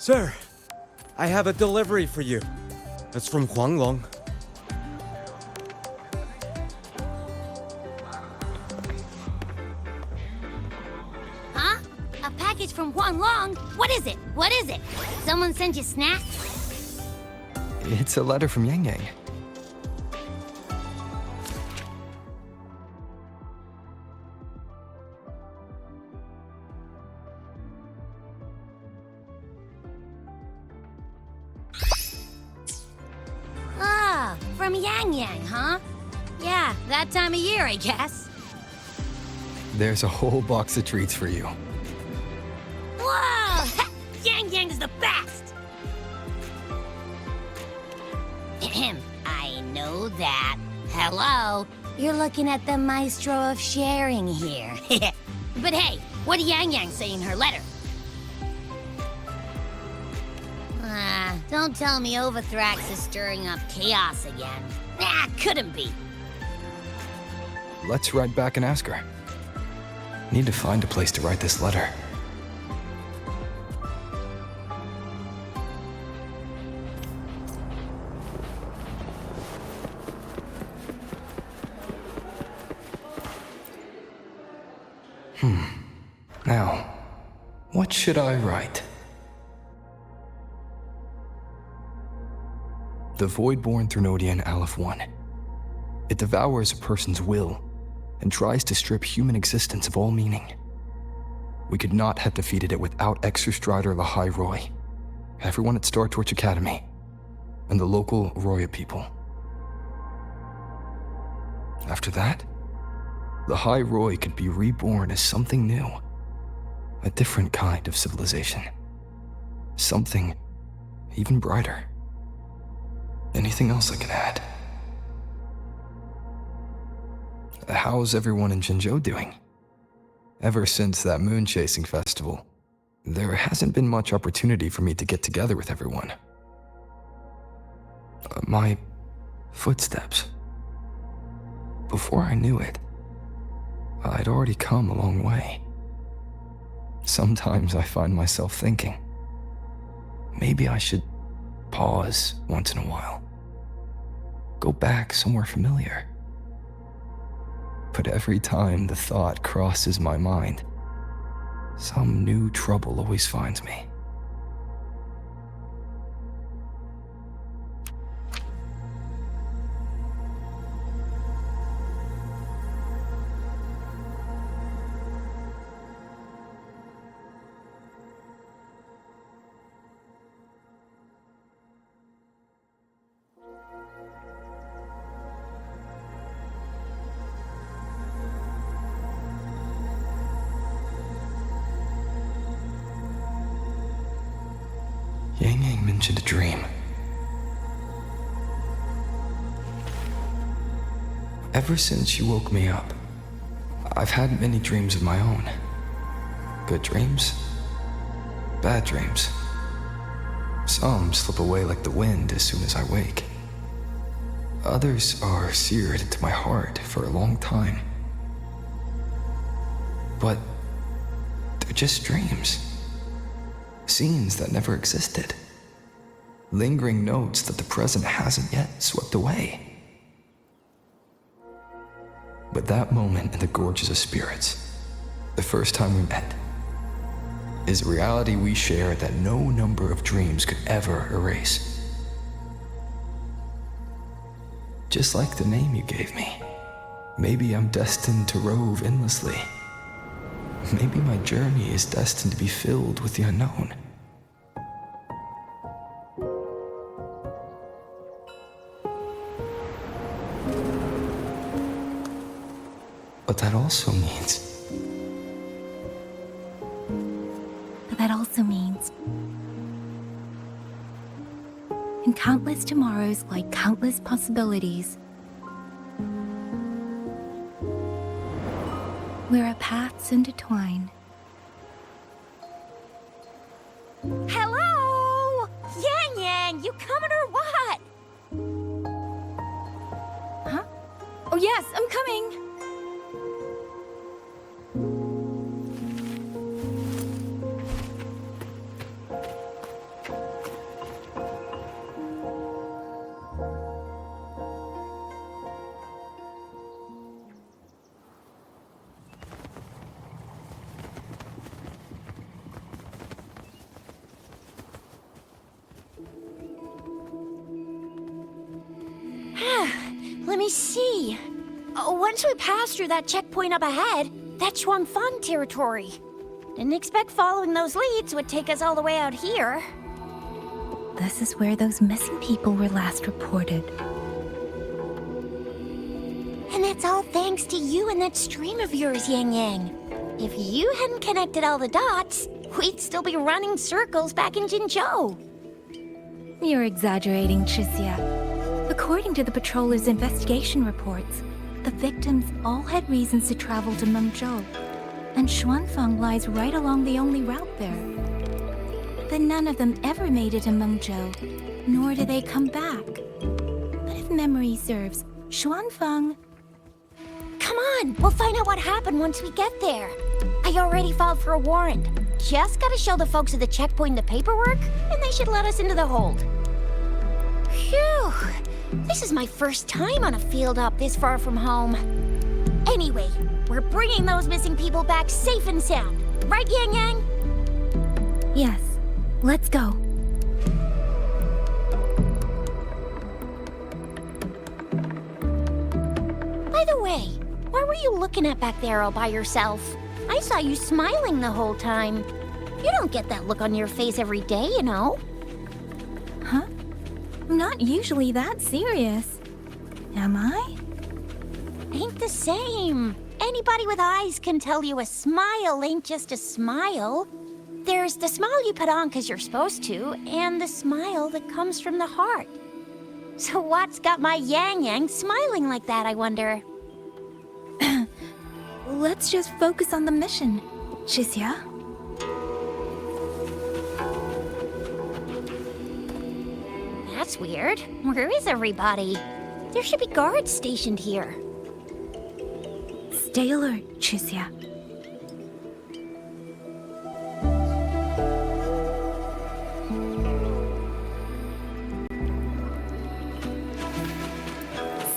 Sir, I have a delivery for you. It's from Huanglong. Huh? A package from Huanglong? What is it? What is it? Someone sent you snacks? It's a letter from Yang Yang. Ah, from Yang Yang, huh? Yeah, that time of year, I guess. There's a whole box of treats for you. Whoa! Yang Yang's the best! Ahem, I know that. Hello? You're looking at the maestro of sharing here. But hey, what did Yang Yang say in her letter? Don't tell me Overthrax is stirring up chaos again. Nah, couldn't be. Let's write back and ask her. Need to find a place to write this letter. Now, what should I write? The Voidborn Threnodian Aleph 1. It devours a person's will and tries to strip human existence of all meaning. We could not have defeated it without Exostrider LaHyPGG, everyone at Star Torch Academy, and the local Roya people. After that, the High Roy could be reborn as something new, a different kind of civilization, something even brighter. Anything else I can add? How's everyone in Jinzhou doing? Ever since that moon chasing festival, there hasn't been much opportunity for me to get together with everyone. My footsteps. Before I knew it, I'd already come a long way. Sometimes I find myself thinking, maybe I should pause once in a while. Go back somewhere familiar. But every time the thought crosses my mind, some new trouble always finds me. Yang Yang mentioned a dream. Ever since she woke me up, I've had many dreams of my own. Good dreams, bad dreams. Some slip away like the wind as soon as I wake. Others are seared into my heart for a long time. But they're just dreams. Scenes that never existed. Lingering notes that the present hasn't yet swept away. But that moment in the Gorges of Spirits, the first time we met, is a reality we share that no number of dreams could ever erase. Just like the name you gave me, maybe I'm destined to rove endlessly. Maybe my journey is destined to be filled with the unknown. But that also means... in countless tomorrows lie countless possibilities, where our paths intertwine. Hello? Yang Yang, you coming or what? Huh? Oh yes, I'm coming! Let me see. Once we pass through that checkpoint up ahead, that's Shuangfang territory. Didn't expect following those leads would take us all the way out here. This is where those missing people were last reported. And that's all thanks to you and that stream of yours, Yang Yang. If you hadn't connected all the dots, we'd still be running circles back in Jinzhou. You're exaggerating, Chixia. According to the patroller's investigation reports, the victims all had reasons to travel to Mengzhou, and Xuanfang lies right along the only route there. But none of them ever made it to Mengzhou, nor do they come back. But if memory serves, Xuanfang... Come on, we'll find out what happened once we get there. I already filed for a warrant. Just gotta show the folks at the checkpoint the paperwork, and they should let us into the hold. Phew! This is my first time on a field op this far from home. Anyway, we're bringing those missing people back safe and sound. Right, Yang Yang? Yes, let's go. By the way, what were you looking at back there all by yourself? I saw you smiling the whole time. You don't get that look on your face every day, you know. Huh? I'm not usually that serious. Am I? Ain't the same. Anybody with eyes can tell you a smile ain't just a smile. There's the smile you put on 'cause you're supposed to, and the smile that comes from the heart. So what's got my Yang Yang smiling like that, I wonder? Let's just focus on the mission, Chixia. That's weird. Where is everybody? There should be guards stationed here. Stay alert, Chixia.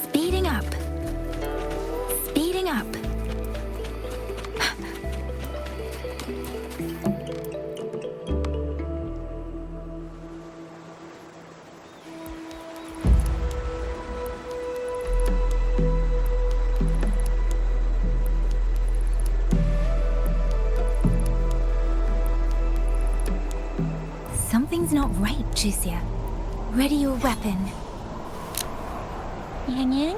Speeding up. Speeding up. Something's not right, Chixia. Ready your weapon. Yang Yang,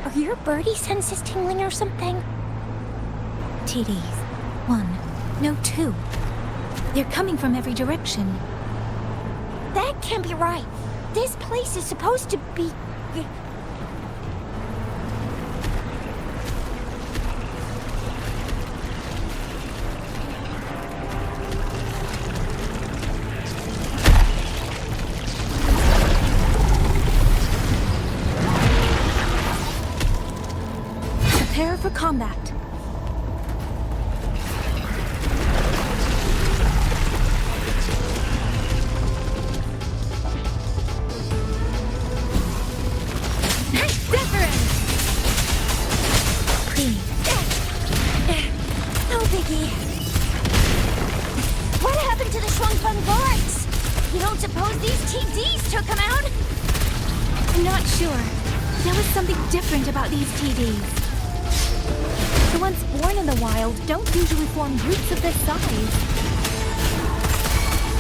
are your birdie senses tingling or something? TDs. 1. No, 2. They're coming from every direction. That can't be right. This place is supposed to be... Prepare for combat. Please. No biggie. What happened to the Shuangfang guards? You don't suppose these TDs took them out? I'm not sure. There was something different about these TDs. The ones born in the wild don't usually form groups of this size.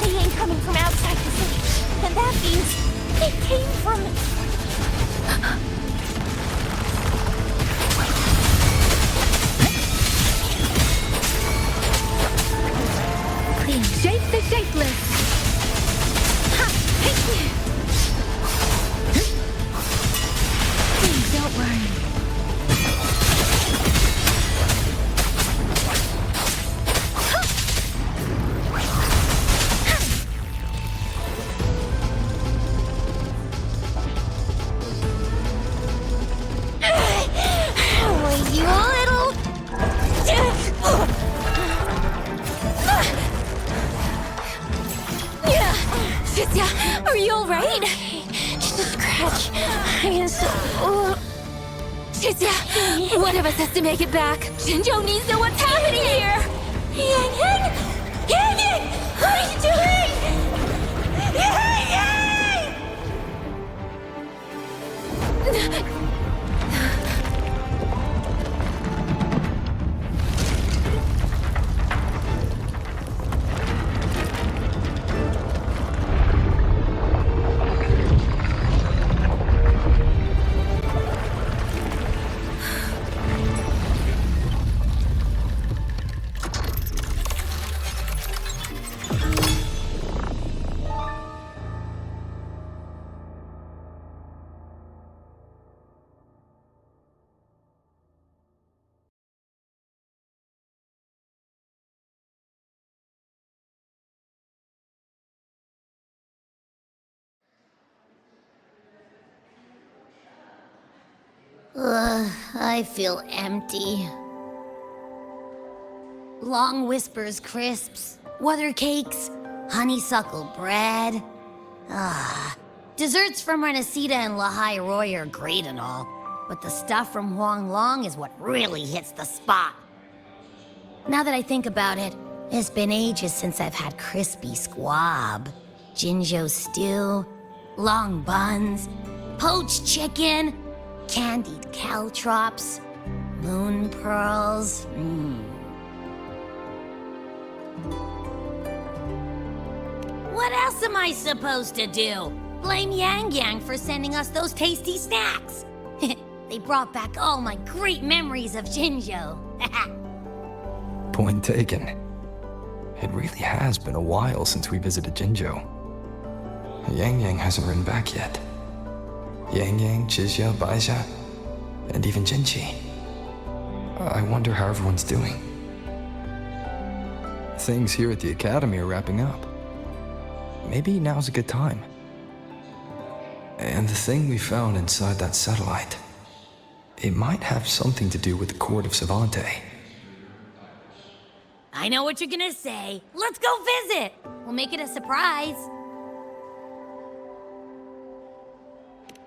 They ain't coming from outside the city. And that means they came from... Please, shape the shapeless. Ha! Hey! Please don't worry. Are you alright? Just a scratch. Chixia, one of us has to make it back. Jinzhou needs to know what's happening here. Yang Yang! Yang Yang! What are you doing? Yang Yang! I feel empty. Long whispers crisps, weather cakes, honeysuckle bread. Desserts from Renacita and LaHy Roy are great and all, but the stuff from Huang Long is what really hits the spot. Now that I think about it, it's been ages since I've had crispy squab, Jinzhou stew, long buns, poached chicken, candied caltrops, moon pearls. What else am I supposed to do? Blame Yang Yang for sending us those tasty snacks. They brought back all my great memories of Jinzhou. Point taken. It really has been a while since we visited Jinzhou. Yang Yang hasn't written back yet. Yang Yang, Chixia, Baixia, and even Jinchi. I wonder how everyone's doing. Things here at the Academy are wrapping up. Maybe now's a good time. And the thing we found inside that satellite, it might have something to do with the Court of Savante. I know what you're gonna say. Let's go visit! We'll make it a surprise.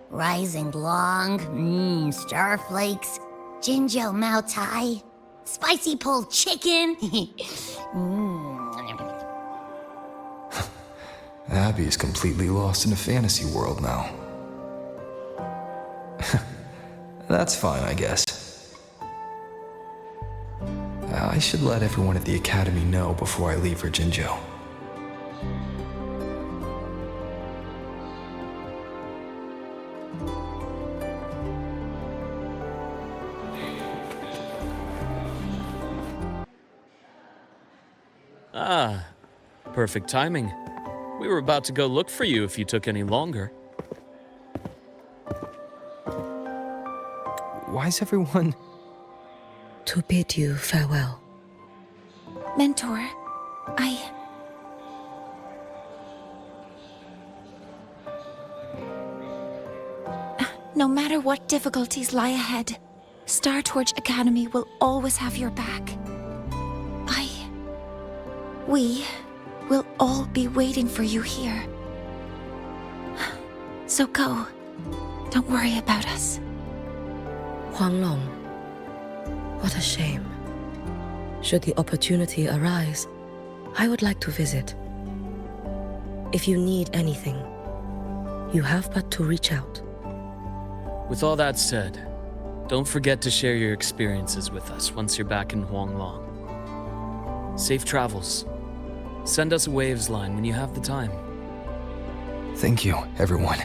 Rising Long, starflakes, Jinzhou Mao Tai, spicy pulled chicken. Abby is completely lost in a fantasy world now. That's fine, I guess. I should let everyone at the Academy know before I leave for Jinzhou. Perfect timing. We were about to go look for you if you took any longer. Why is everyone... To bid you farewell. Mentor, No matter what difficulties lie ahead, Star Torch Academy will always have your back. We will all be waiting for you here. So go. Don't worry about us. Huang Long. What a shame. Should the opportunity arise, I would like to visit. If you need anything, you have but to reach out. With all that said, don't forget to share your experiences with us once you're back in Huanglong. Safe travels. Send us a Waves line when you have the time. Thank you, everyone.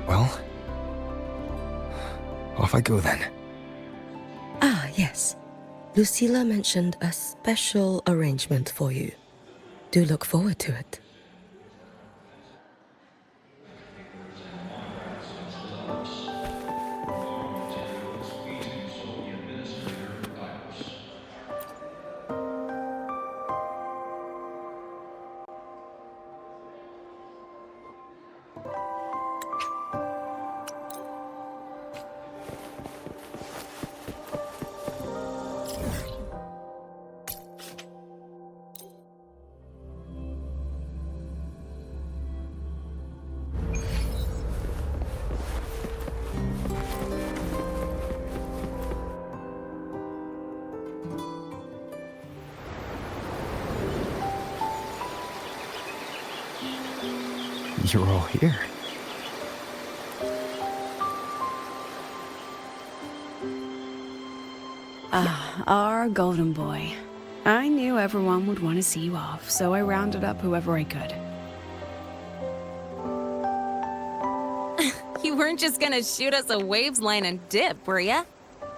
Well, off I go then. Ah, yes. Lucilla mentioned a special arrangement for you. Do look forward to it. You're all here. Our golden boy. I knew everyone would want to see you off, so I rounded up whoever I could. You weren't just gonna shoot us a Waves line and dip, were ya?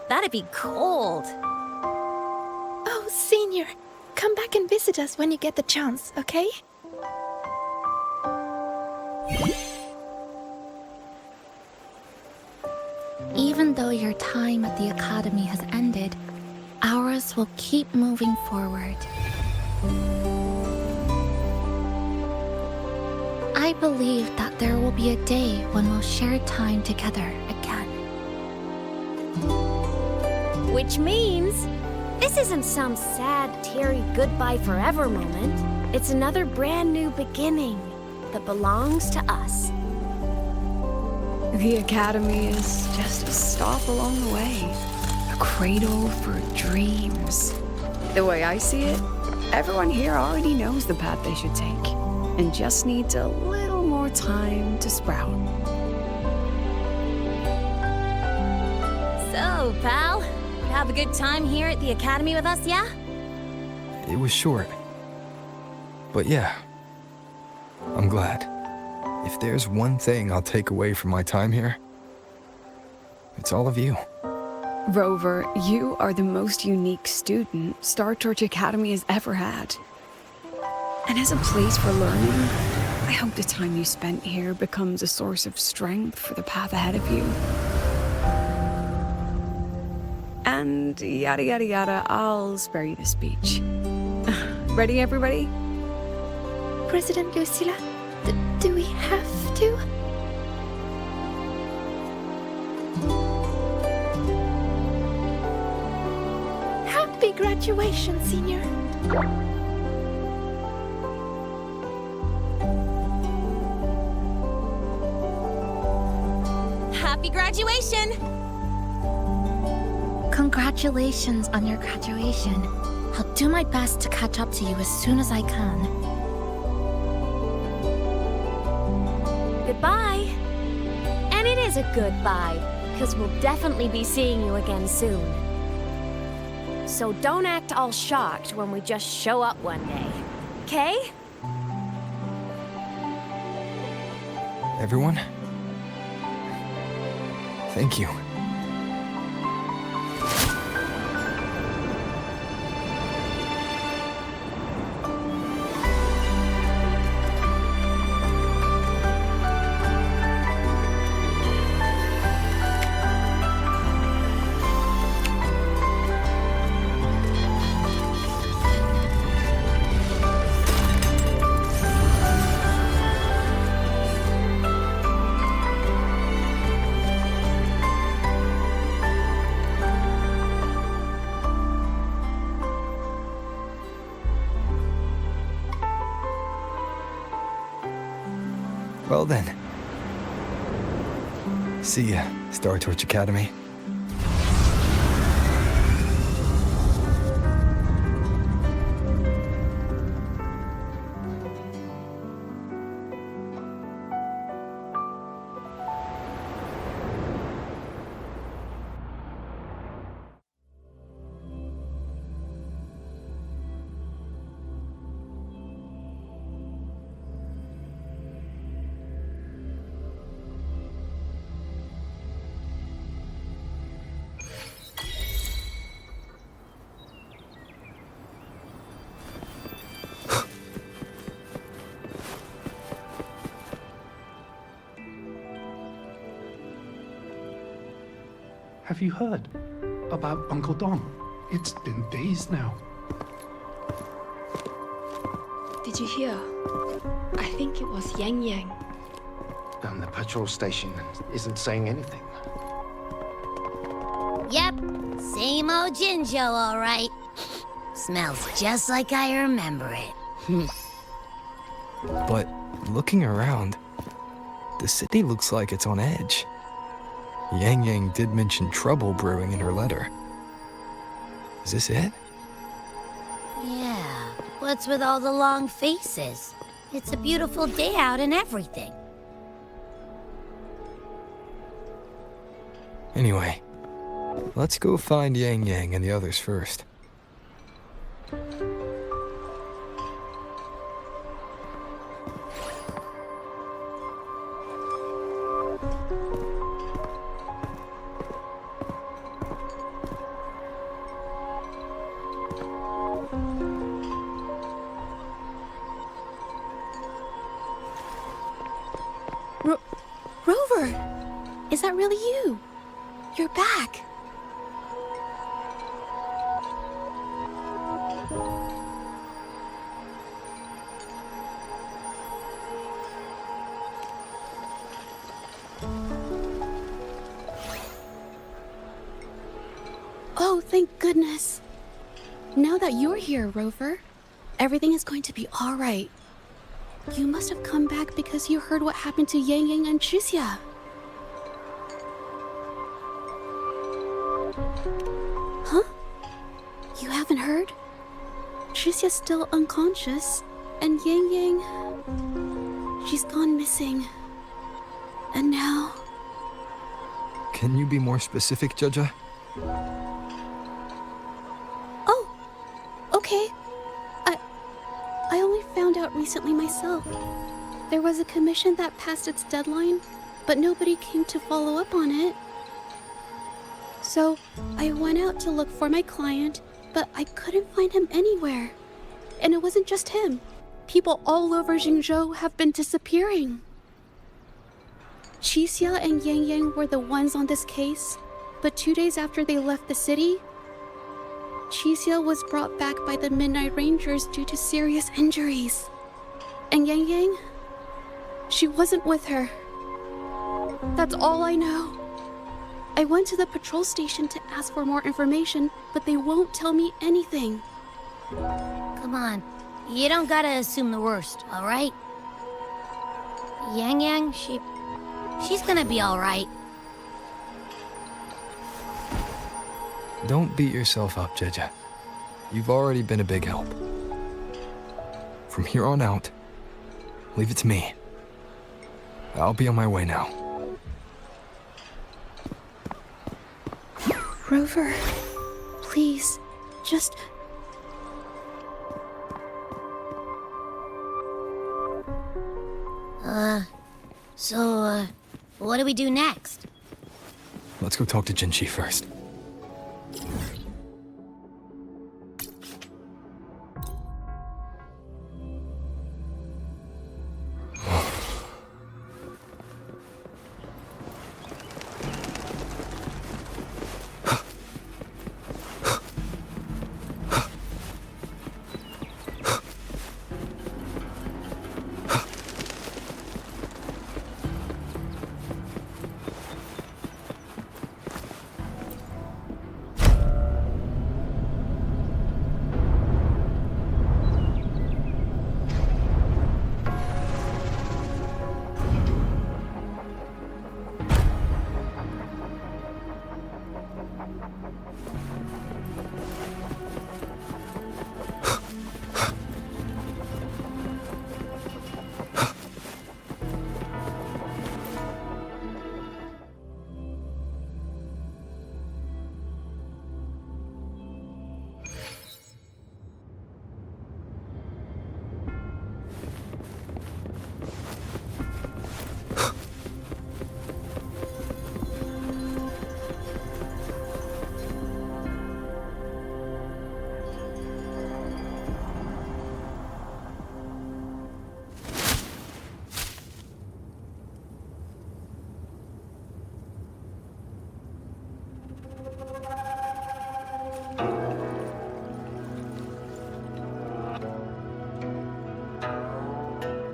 That'd be cold. Oh, Senior, come back and visit us when you get the chance, okay? Even though your time at the Academy has ended, ours will keep moving forward. I believe that there will be a day when we'll share time together again. Which means this isn't some sad, teary goodbye forever moment. It's another brand new beginning that belongs to us. The Academy is just a stop along the way. A cradle for dreams. The way I see it, everyone here already knows the path they should take, and just needs a little more time to sprout. So, pal, have a good time here at the Academy with us, yeah? It was short. But yeah, I'm glad. If there's one thing I'll take away from my time here, it's all of you. Rover, you are the most unique student Star Torch Academy has ever had. And as a place for learning, I hope the time you spent here becomes a source of strength for the path ahead of you. And yada yada yada, I'll spare you the speech. Ready, everybody? President Lucilla, do we have to? Happy graduation, Senior. Happy graduation! Congratulations on your graduation. I'll do my best to catch up to you as soon as I can. Goodbye. And it is a goodbye, because we'll definitely be seeing you again soon. So don't act all shocked when we just show up one day, okay? Everyone, thank you. Well then. See ya, Star Torch Academy. Have you heard about Uncle Dom? It's been days now. Did you hear? I think it was Yang Yang. And the patrol station isn't saying anything. Yep, same old Jinjo, all right. Smells just like I remember it. But looking around, the city looks like it's on edge. Yang Yang did mention trouble brewing in her letter. Is this it? Yeah, what's with all the long faces? It's a beautiful day out and everything. Anyway, let's go find Yang Yang and the others first. Rover! Is that really you? You're back. Oh, thank goodness. Now that you're here, Rover, everything is going to be all right. You must have come back because you heard what happened to Yang Yang and Chixia. Huh? You haven't heard? Chixia's still unconscious, and Yang Yang... she's gone missing. And now... Can you be more specific, Jaja? Oh, okay. I only found out recently myself. There was a commission that passed its deadline, but nobody came to follow up on it. So, I went out to look for my client, but I couldn't find him anywhere. And it wasn't just him. People all over Jingzhou have been disappearing. Chixia and Yang Yang were the ones on this case, but 2 days after they left the city, Chixia was brought back by the Midnight Rangers due to serious injuries. And Yang Yang, she wasn't with her. That's all I know. I went to the patrol station to ask for more information, but they won't tell me anything. Come on, you don't gotta assume the worst, all right? Yang Yang, she's gonna be all right. Don't beat yourself up, Jaja. You've already been a big help. From here on out, leave it to me. I'll be on my way now. Rover, please, just... So, what do we do next? Let's go talk to Jinchi first.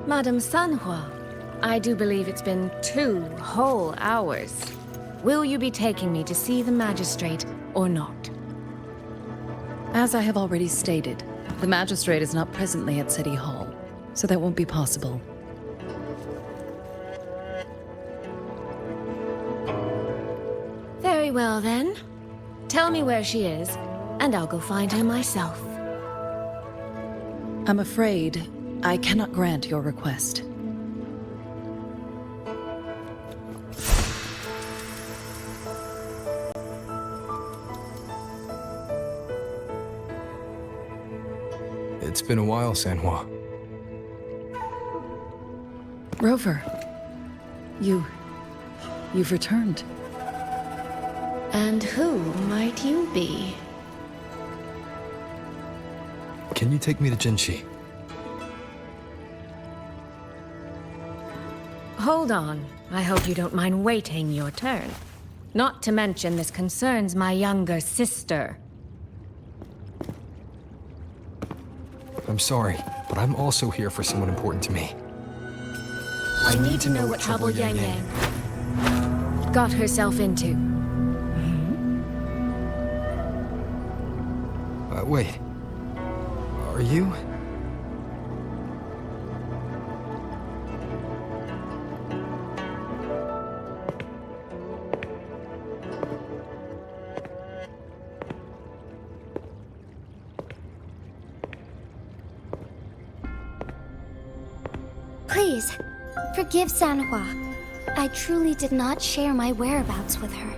Madam Sanhua, I do believe it's been 2 whole hours. Will you be taking me to see the magistrate or not? As I have already stated, the magistrate is not presently at City Hall, so that won't be possible. Very well then. Tell me where she is, and I'll go find her myself. I'm afraid I cannot grant your request. It's been a while, Sanhua. Rover, you've returned. And who might you be? Can you take me to Jinchi? Hold on. I hope you don't mind waiting your turn. Not to mention this concerns my younger sister. I'm sorry, but I'm also here for someone important to me. I need to know what trouble Yang Yang got herself into. Wait. Are you? Please, forgive Sanhua. I truly did not share my whereabouts with her.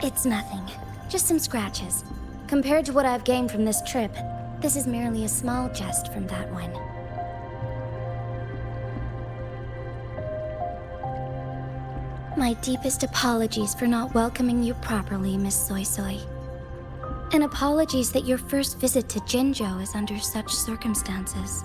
It's nothing. Just some scratches. Compared to what I've gained from this trip, this is merely a small jest from that one. My deepest apologies for not welcoming you properly, Miss Soy Soy. And apologies that your first visit to Jinzhou is under such circumstances.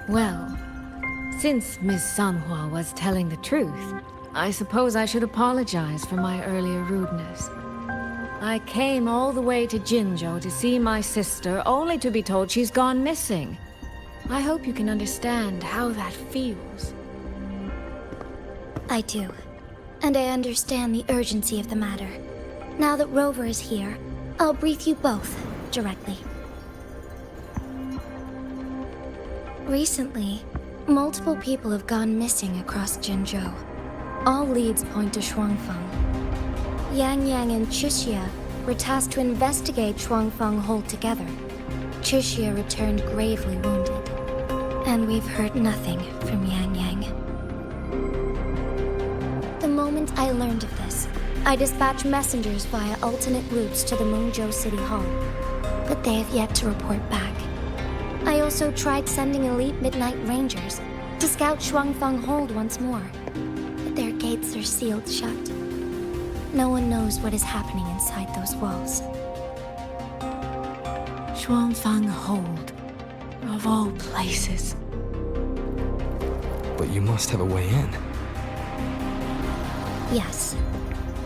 Well, since Miss Sanhua was telling the truth, I suppose I should apologize for my earlier rudeness. I came all the way to Jinzhou to see my sister, only to be told she's gone missing. I hope you can understand how that feels. I do. And I understand the urgency of the matter. Now that Rover is here, I'll brief you both directly. Recently, multiple people have gone missing across Jinzhou. All leads point to Shuangfeng. Yang Yang and Chixia were tasked to investigate Shuangfeng Hold together. Chixia returned gravely wounded, and we've heard nothing from Yang Yang. The moment I learned of this, I dispatched messengers via alternate routes to the Mengzhou City Hall, but they have yet to report back. I also tried sending elite Midnight Rangers to scout Shuangfeng Hold once more, but their gates are sealed shut. No one knows what is happening inside those walls. Shuangfeng Hold, of all places. But you must have a way in. Yes.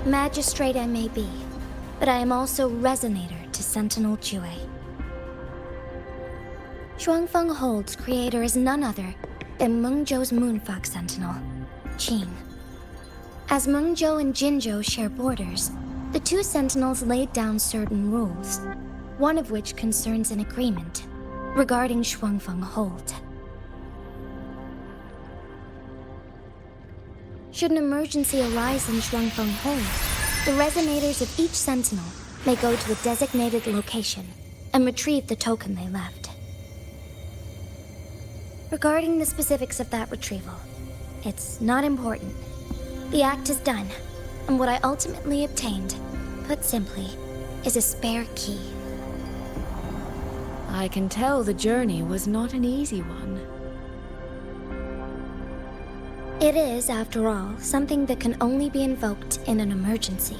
Magistrate I may be, but I am also Resonator to Sentinel Jue. Shuangfeng Hold's creator is none other than Mengzhou's Moonfox Sentinel, Qin. As Mengzhou and Jinzhou share borders, the two Sentinels laid down certain rules, one of which concerns an agreement regarding Shuangfeng Hold. Should an emergency arise in Shuangfeng Hold, the resonators of each Sentinel may go to a designated location and retrieve the token they left. Regarding the specifics of that retrieval, it's not important. The act is done, and what I ultimately obtained, put simply, is a spare key. I can tell the journey was not an easy one. It is, after all, something that can only be invoked in an emergency.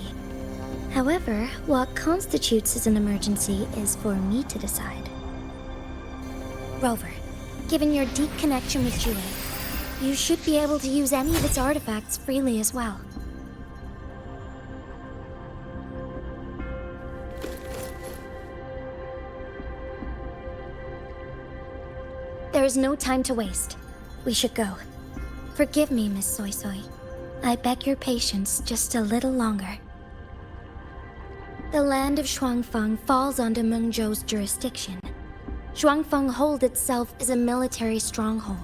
However, what constitutes as an emergency is for me to decide. Rover, given your deep connection with Jue, you should be able to use any of its artifacts freely as well. There is no time to waste. We should go. Forgive me, Miss Soy Soy. I beg your patience just a little longer. The land of Shuangfeng falls under Mengzhou's jurisdiction. Shuangfeng Hold itself is a military stronghold.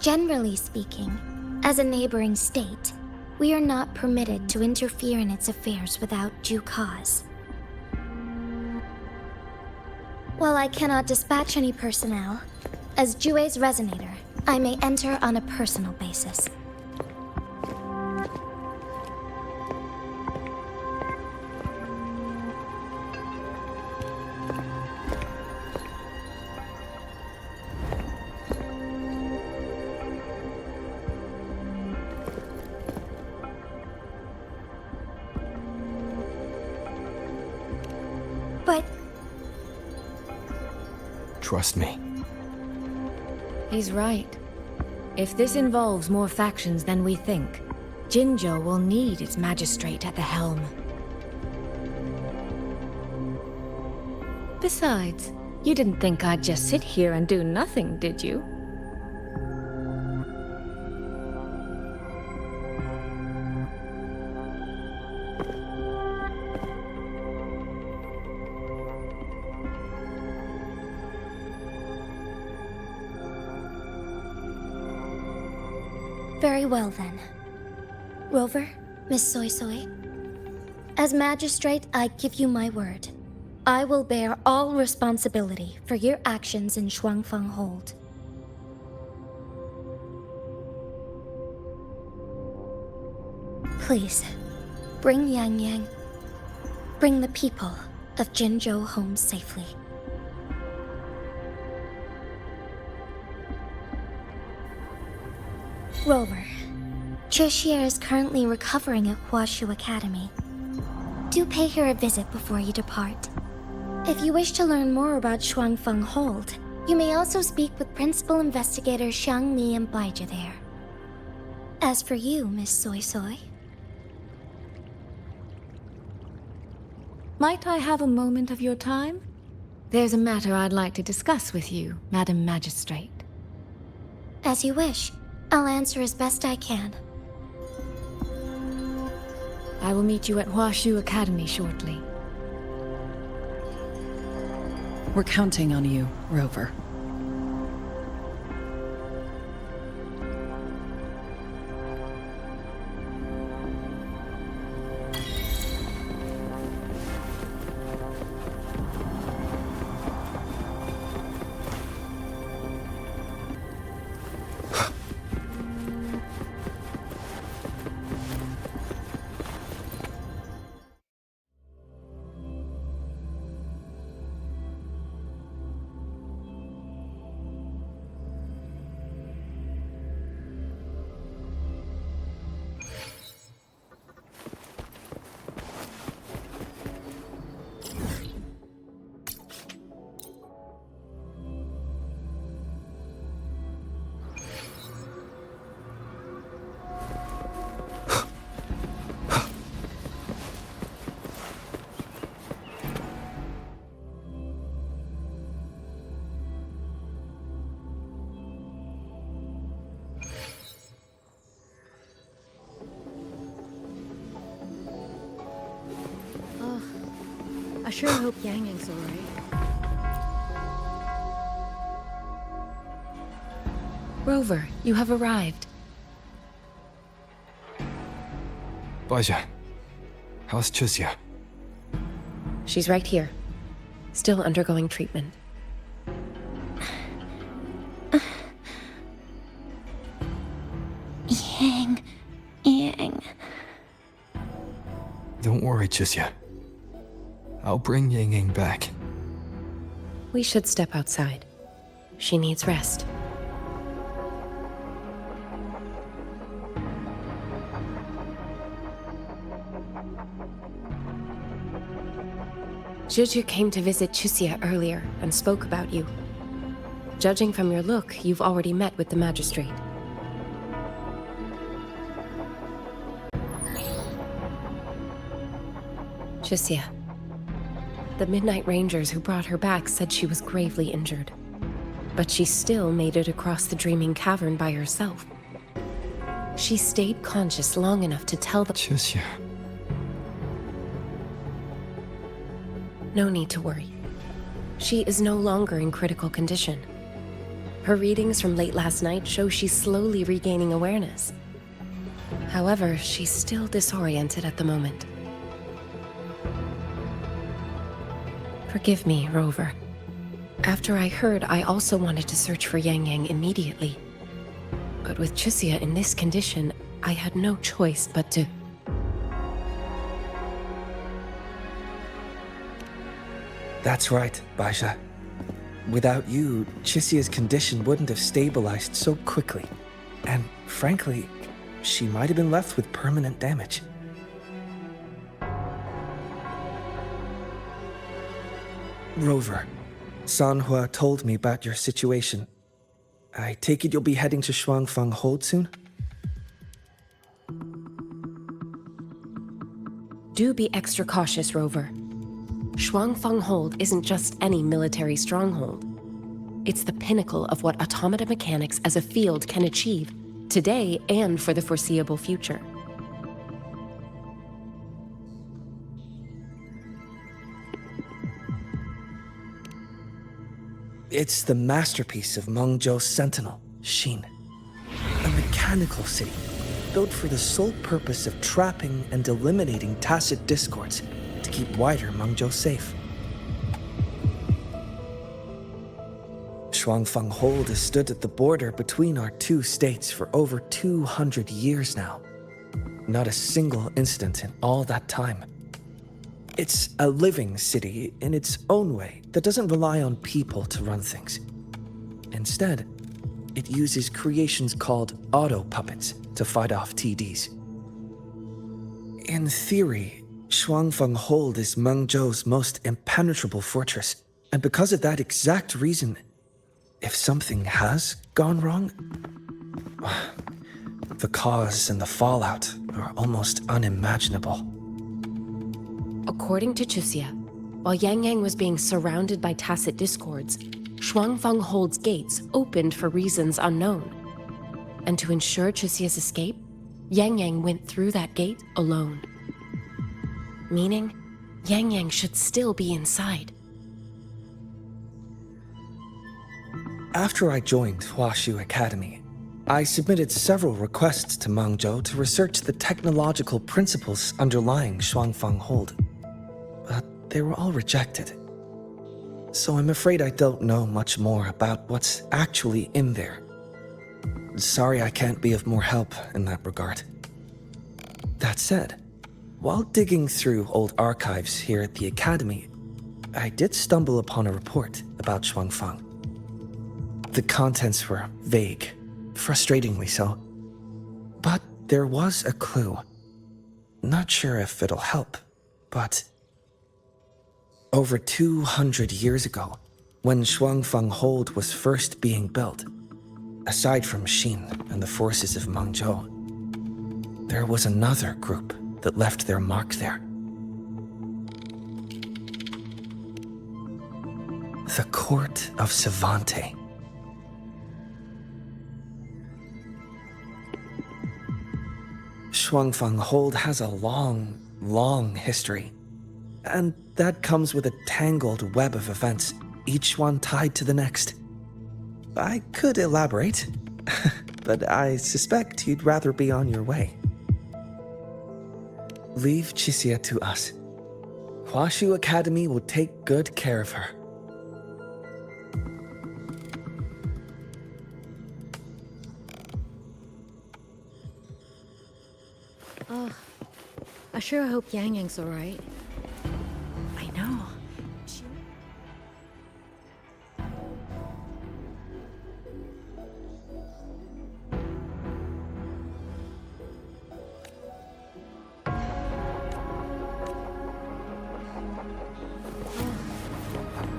Generally speaking, as a neighboring state, we are not permitted to interfere in its affairs without due cause. While I cannot dispatch any personnel, as Jue's Resonator, I may enter on a personal basis. But Trust me. He's right. If this involves more factions than we think, Jinzhou will need its magistrate at the helm. Besides, you didn't think I'd just sit here and do nothing, did you? very well then. Rover, Miss Soy Soy. As magistrate, I give you my word. I will bear all responsibility for your actions in Shuangfeng Hold. Please, bring Yang Yang. Bring the people of Jinzhou home safely. Rover, Chixia is currently recovering at Huashu Academy. Do pay her a visit before you depart. If you wish to learn more about Shuangfeng Hold, you may also speak with Principal Investigator Xiang Li and Baija there. As for you, Miss Soy Soy... Might I have a moment of your time? There's a matter I'd like to discuss with you, Madam Magistrate. As you wish. I'll answer as best I can. I will meet you at Huashu Academy shortly. We're counting on you, Rover. I sure hope Yang Yang's alright. Rover, you have arrived. Baija, how's Chixia? She's right here. Still undergoing treatment. Yang. Don't worry, Chixia. I'll bring Yang Yang back. We should step outside. She needs rest. Juju came to visit Chixia earlier and spoke about you. Judging from your look, you've already met with the magistrate. Chixia. The Midnight Rangers who brought her back said she was gravely injured. But she still made it across the Dreaming Cavern by herself. She stayed conscious long enough to tell the... Chixia. No need to worry. She is no longer in critical condition. Her readings from late last night show she's slowly regaining awareness. However, she's still disoriented at the moment. Forgive me, Rover. After I heard, I also wanted to search for Yang Yang immediately. But with Chixia in this condition, I had no choice but to... That's right, Baija. Without you, Chixia's condition wouldn't have stabilized so quickly. And frankly, she might have been left with permanent damage. Rover, Sanhua told me about your situation. I take it you'll be heading to Shuangfang Hold soon? Do be extra cautious, Rover. Shuangfang Hold isn't just any military stronghold. It's the pinnacle of what automata mechanics as a field can achieve, today and for the foreseeable future. It's the masterpiece of Mengzhou's sentinel, Xin. A mechanical city, built for the sole purpose of trapping and eliminating tacit discords to keep wider Mengzhou safe. Shuangfang Hold has stood at the border between our two states for over 200 years now. Not a single incident in all that time. It's a living city in its own way that doesn't rely on people to run things. Instead, it uses creations called auto-puppets to fight off TDs. In theory, Shuangfang Hold is Mengzhou's most impenetrable fortress, and because of that exact reason, if something has gone wrong, the cause and the fallout are almost unimaginable. According to Chuxia, while Yang Yang was being surrounded by tacit discords, Shuangfang Hold's gates opened for reasons unknown. And to ensure Chuxia's escape, Yang Yang went through that gate alone. Meaning, Yang Yang should still be inside. After I joined Huaxu Academy, I submitted several requests to Mengzhou to research the technological principles underlying Shuangfang Hold. But they were all rejected. So I'm afraid I don't know much more about what's actually in there. Sorry I can't be of more help in that regard. That said, while digging through old archives here at the Academy, I did stumble upon a report about Shuangfang. The contents were vague, frustratingly so. But there was a clue. Not sure if it'll help, but over 200 years ago, when Shuangfang Hold was first being built, aside from Xin and the forces of Mengzhou, there was another group that left their mark there. The Court of Savante. Shuangfang Hold has a long, long history. And that comes with a tangled web of events, each one tied to the next. I could elaborate, but I suspect you'd rather be on your way. Leave Chuxia to us. Huaxu Academy will take good care of her. Oh, I sure hope Yang Yang's alright. I know.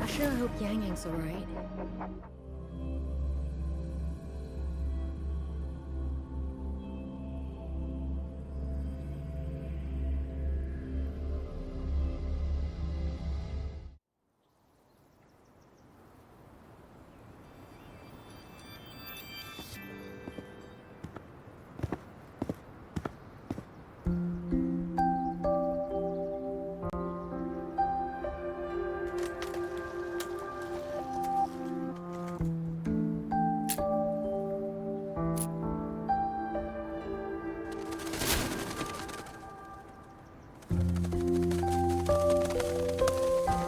I sure hope Yang Yang's alright.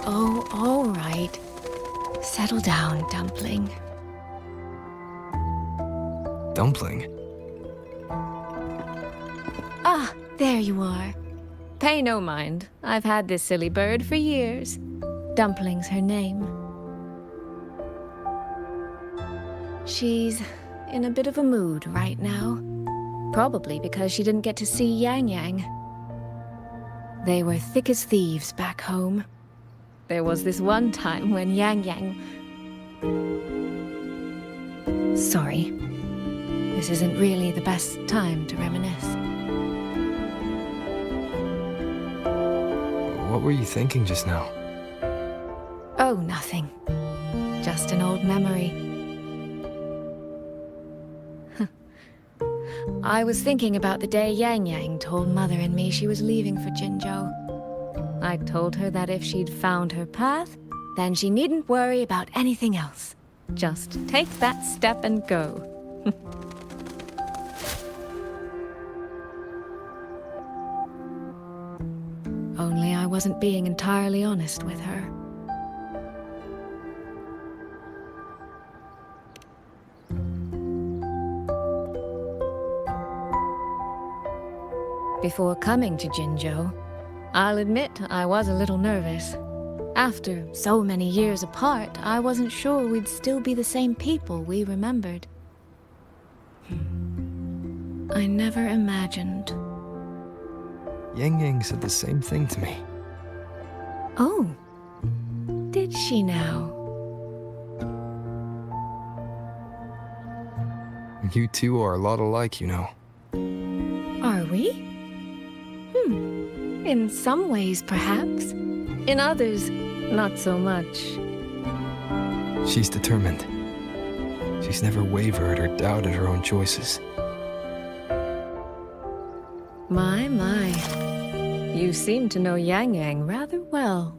Oh, all right. Settle down, Dumpling. Dumpling? Ah, there you are. Pay no mind. I've had this silly bird for years. Dumpling's her name. She's in a bit of a mood right now. Probably because she didn't get to see Yang Yang. They were thick as thieves back home. there was this one time when Yang Yang... Sorry. This isn't really the best time to reminisce. What were you thinking just now? Oh, nothing. Just an old memory. I was thinking about the day Yang Yang told Mother and me she was leaving for Jinzhou. I told her that if she'd found her path, then she needn't worry about anything else. Just take that step and go. Only I wasn't being entirely honest with her. Before coming to Jinzhou, I'll admit I was a little nervous. After so many years apart, I wasn't sure we'd still be the same people we remembered. I never imagined. Yang Yang said the same thing to me. Oh, did she now? You two are a lot alike, you know. Are we? In some ways, perhaps. In others, not so much. She's determined. She's never wavered or doubted her own choices. My. You seem to know Yang Yang rather well.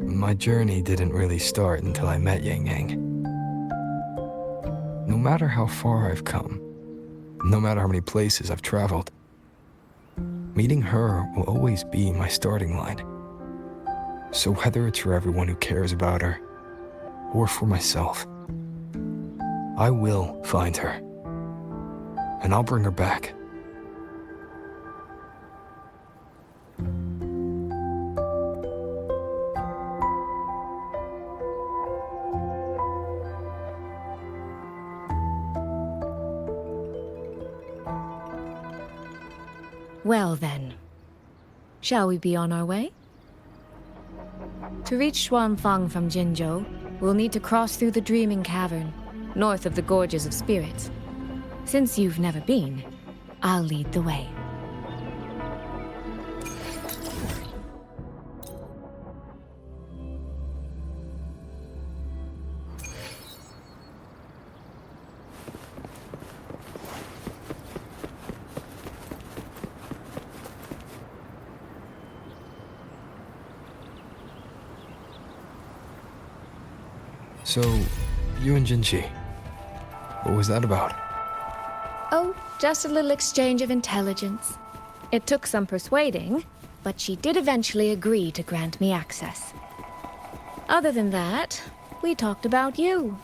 My journey didn't really start until I met Yang Yang. No matter how far I've come, no matter how many places I've traveled, meeting her will always be my starting line. So whether it's for everyone who cares about her, or for myself, I will find her. And I'll bring her back. Well then, shall we be on our way? To reach Xuanfang from Jinzhou, we'll need to cross through the Dreaming Cavern, north of the Gorges of Spirits. Since you've never been, I'll lead the way. So, you and Jinchi, what was that about? Oh, just a little exchange of intelligence. It took some persuading, but she did eventually agree to grant me access. Other than that, we talked about you.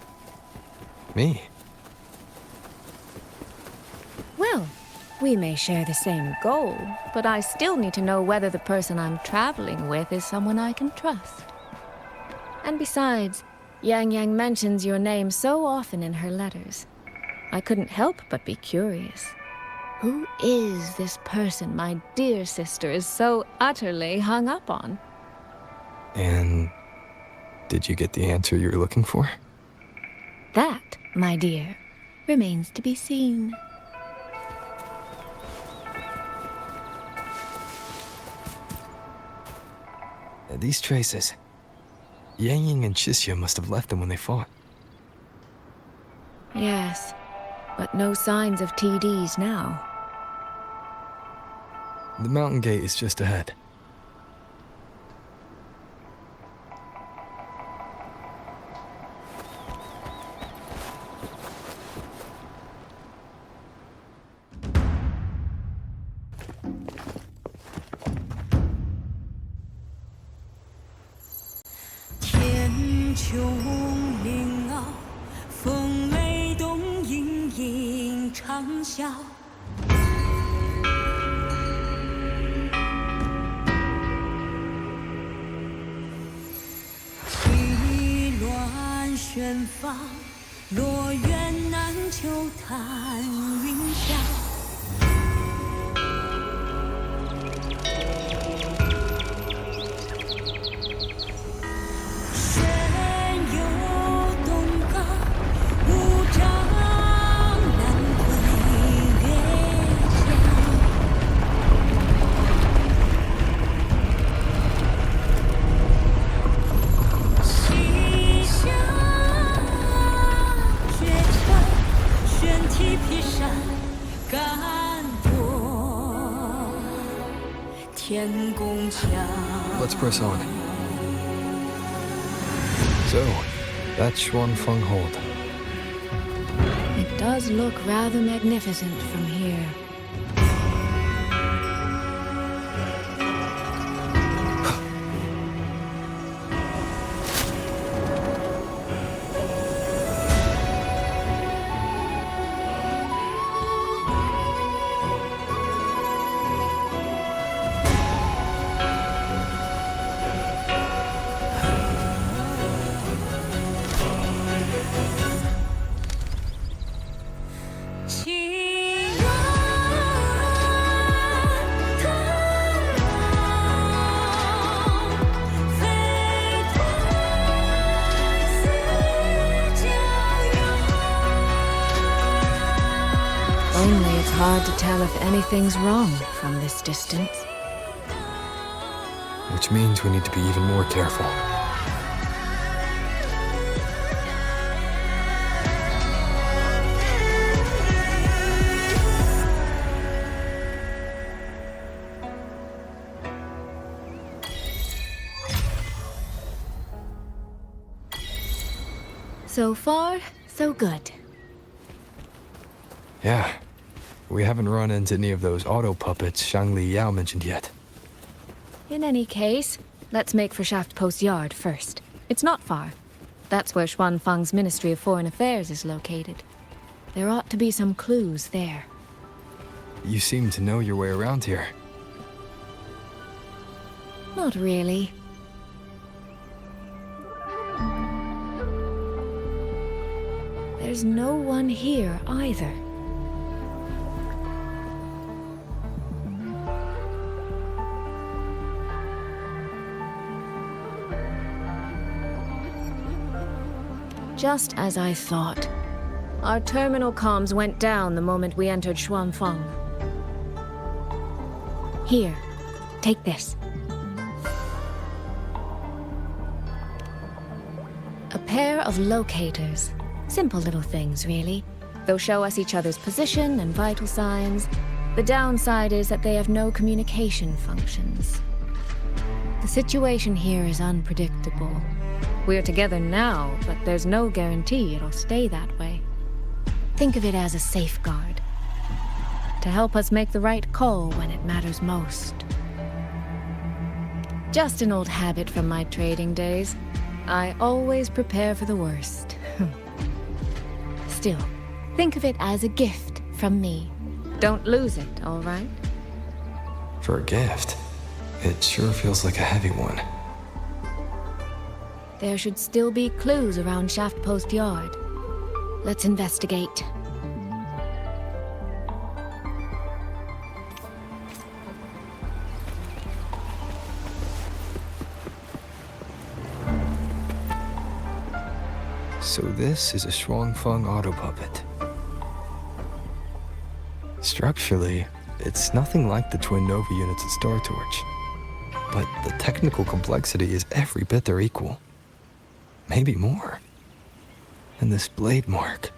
Me? Well, we may share the same goal, but I still need to know whether the person I'm traveling with is someone I can trust. And besides, Yang Yang mentions your name so often in her letters. I couldn't help but be curious. Who is this person my dear sister is so utterly hung up on? And did you get the answer you were looking for? That, my dear, remains to be seen. These traces. Yang Yang and Chisya must have left them when they fought. Yes, but no signs of TDs now. The mountain gate is just ahead. Let's press on. So, that's Xuanfeng Hold. It does look rather magnificent from here. Only it's hard to tell if anything's wrong from this distance. Which means we need to be even more careful. So far, so good. Yeah. We haven't run into any of those auto puppets Shangli Yao mentioned yet. In any case, let's make for Shaft Post Yard first. It's not far. That's where Xuanfeng's Ministry of Foreign Affairs is located. There ought to be some clues there. You seem to know your way around here. Not really. There's no one here either. Just as I thought. Our terminal comms went down the moment we entered Xuanfeng. Here, take this. A pair of locators. Simple little things, really. They'll show us each other's position and vital signs. The downside is that they have no communication functions. The situation here is unpredictable. We're together now, but there's no guarantee it'll stay that way. Think of it as a safeguard, to help us make the right call when it matters most. Just an old habit from my trading days. I always prepare for the worst. Still, think of it as a gift from me. Don't lose it, all right? For a gift, it sure feels like a heavy one. There should still be clues around Shaft Post Yard. Let's investigate. So this is a Xuanfeng auto puppet. Structurally, it's nothing like the twin Nova units at Star Torch. But the technical complexity is every bit their equal. Maybe more. And this blade mark.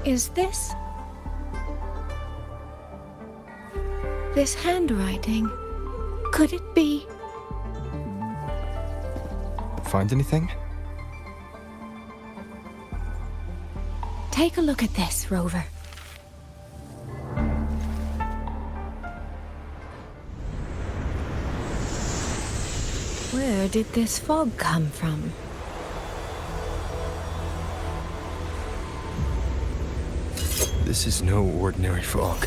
Is this handwriting? Could it be? Find anything? Take a look at this, Rover. Where did this fog come from? This is no ordinary fog.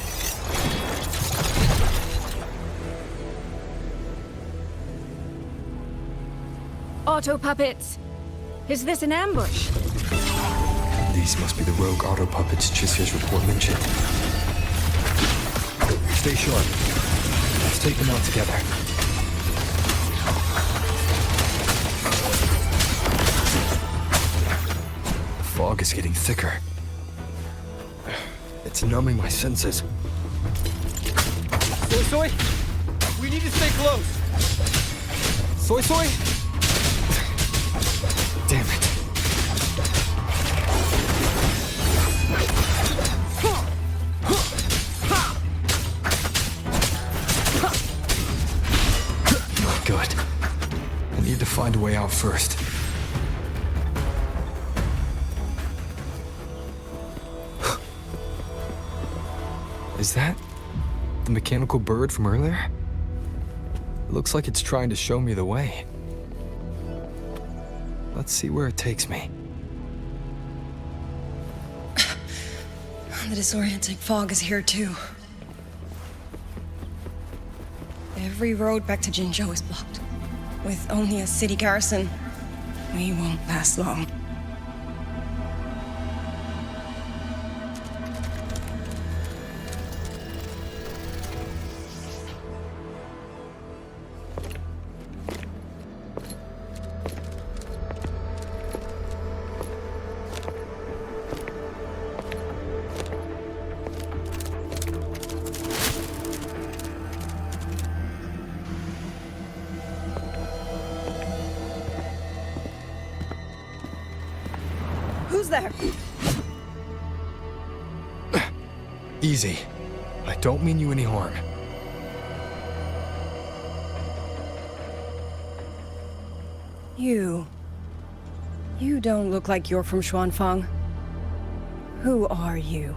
Auto puppets! Is this an ambush? These must be the rogue auto puppets Chisia's report mentioned. Stay sharp. Let's take them out together. The fog is getting thicker. It's numbing my senses. Soy Soy? We need to stay close! Soy Soy? Damn it. Good. I need to find a way out first. Is that the mechanical bird from earlier? It looks like it's trying to show me the way. Let's see where it takes me. The disorienting fog is here too. Every road back to Jinzhou is blocked. With only a city garrison, we won't last long. Who's there? Easy. I don't mean you any harm. You don't look like you're from Xuanfang. Who are you?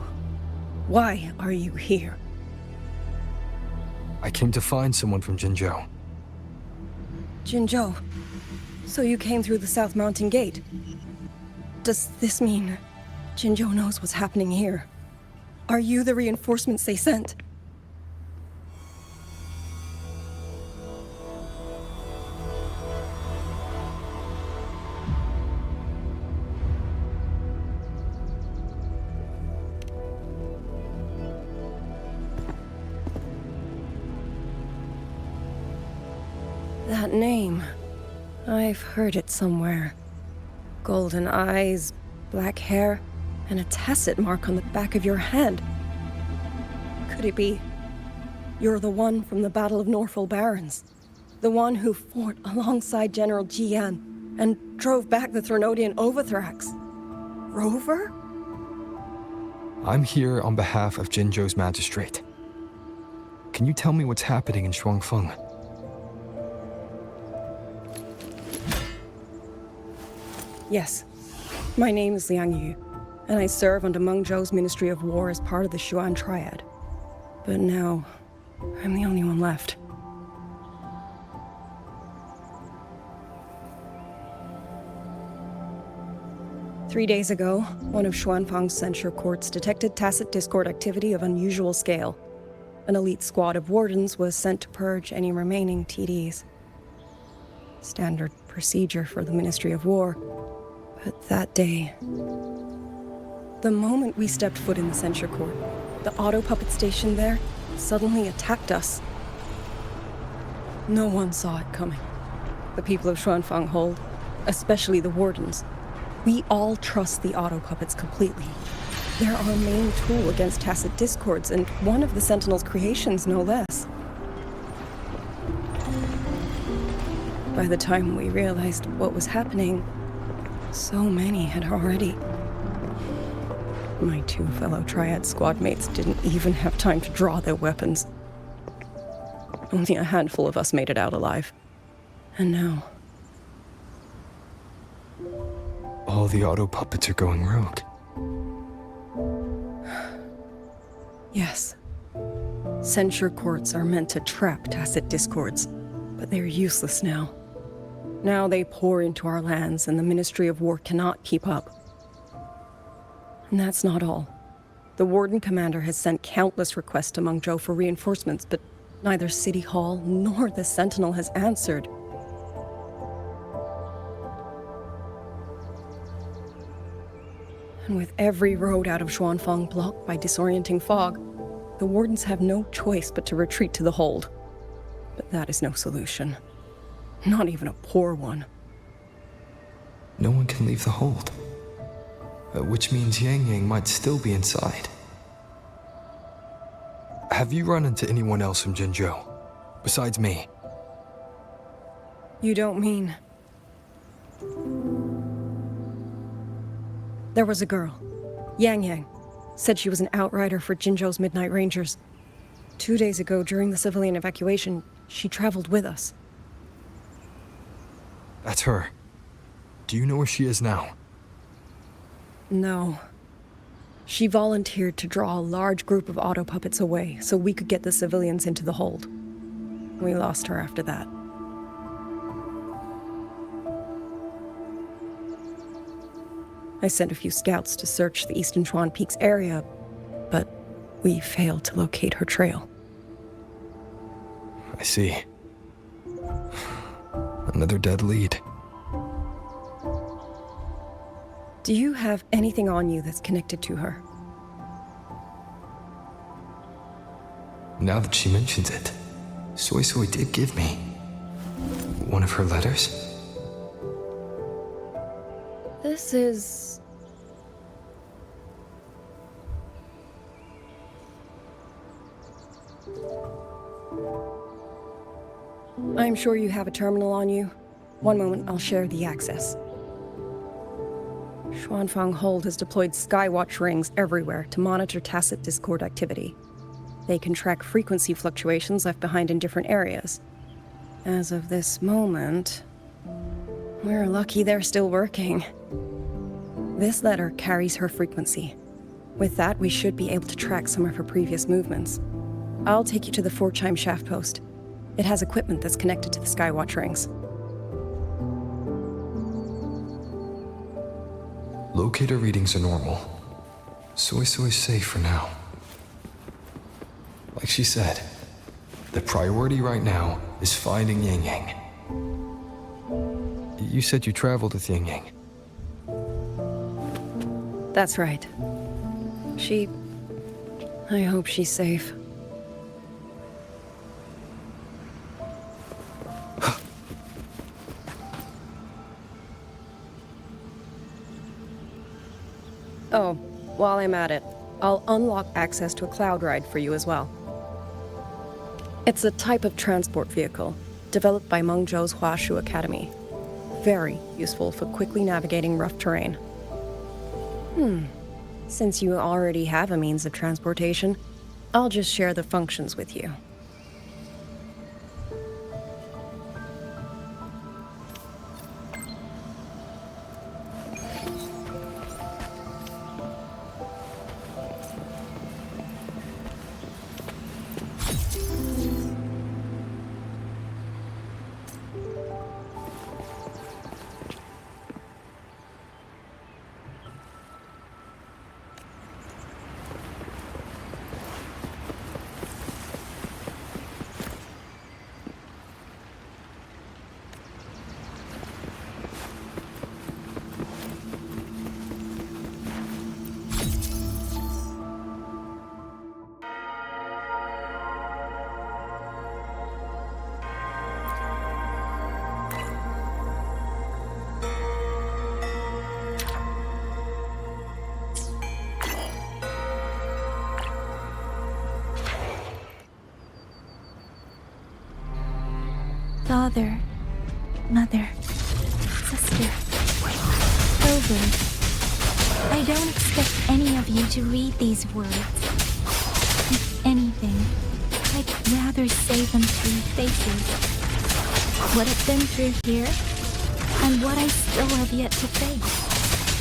Why are you here? I came to find someone from Jinzhou. Jinzhou. So you came through the South Mountain Gate. Does this mean Jinzhou knows what's happening here? Are you the reinforcements they sent? That name. I've heard it somewhere. Golden eyes, black hair, and a tacit mark on the back of your head. Could it be you're the one from the Battle of Norfolk Barrens? The one who fought alongside General Jian and drove back the Threnodian Overthrax? Rover? I'm here on behalf of Jinzhou's magistrate. Can you tell me what's happening in Xuanfeng? Yes. My name is Liang Yu, and I serve under Meng Zhou's Ministry of War as part of the Xuan Triad. But now, I'm the only one left. Three days ago, one of Xuanfang's censure courts detected tacit discord activity of unusual scale. An elite squad of wardens was sent to purge any remaining TDs. Standard procedure for the Ministry of War. But that day, the moment we stepped foot in the censure court, the auto puppet station there suddenly attacked us. No one saw it coming. The people of Xuanfang hold, especially the wardens. We all trust the auto puppets completely. They're our main tool against tacit discords, and one of the Sentinel's creations, no less. By the time we realized what was happening, so many had already. My two fellow Triad squad mates didn't even have time to draw their weapons. Only a handful of us made it out alive. And now, All the auto puppets are going rogue. Yes. Censure courts are meant to trap tacit discords, but they're useless now. Now they pour into our lands, and the Ministry of War cannot keep up. And that's not all. The Warden Commander has sent countless requests to Mengzhou for reinforcements, but neither City Hall nor the Sentinel has answered. And with every road out of Xuanfang blocked by disorienting fog, the Wardens have no choice but to retreat to the hold. But that is no solution. Not even a poor one. No one can leave the hold. Which means Yang Yang might still be inside. Have you run into anyone else from Jinzhou, besides me? You don't mean... There was a girl, Yang Yang. Said she was an outrider for Jinzhou's Midnight Rangers. 2 days ago, during the civilian evacuation, she traveled with us. That's her. Do you know where she is now? No. She volunteered to draw a large group of auto puppets away so we could get the civilians into the hold. We lost her after that. I sent a few scouts to search the Eastern Chuan Peaks area, but we failed to locate her trail. I see. Another dead lead. Do you have anything on you that's connected to her? Now that she mentions it, Soy Soy did give me one of her letters. This is... I'm sure you have a terminal on you. One moment, I'll share the access. Xuanfang Hold has deployed Skywatch rings everywhere to monitor tacit discord activity. They can track frequency fluctuations left behind in different areas. As of this moment, we're lucky they're still working. This letter carries her frequency. With that, we should be able to track some of her previous movements. I'll take you to the 4-chime shaft post. It has equipment that's connected to the Skywatch rings. Locator readings are normal. Soy Soy's safe for now. Like she said, the priority right now is finding Yang Yang. You said you traveled with Yang Yang. That's right. I hope she's safe. Oh, while I'm at it, I'll unlock access to a cloud ride for you as well. It's a type of transport vehicle, developed by Mengzhou's Huashu Academy. Very useful for quickly navigating rough terrain. Since you already have a means of transportation, I'll just share the functions with you. Father, mother, sister, children. I don't expect any of you to read these words. If anything, I'd rather say them to your faces. What I've been through here, and what I still have yet to face.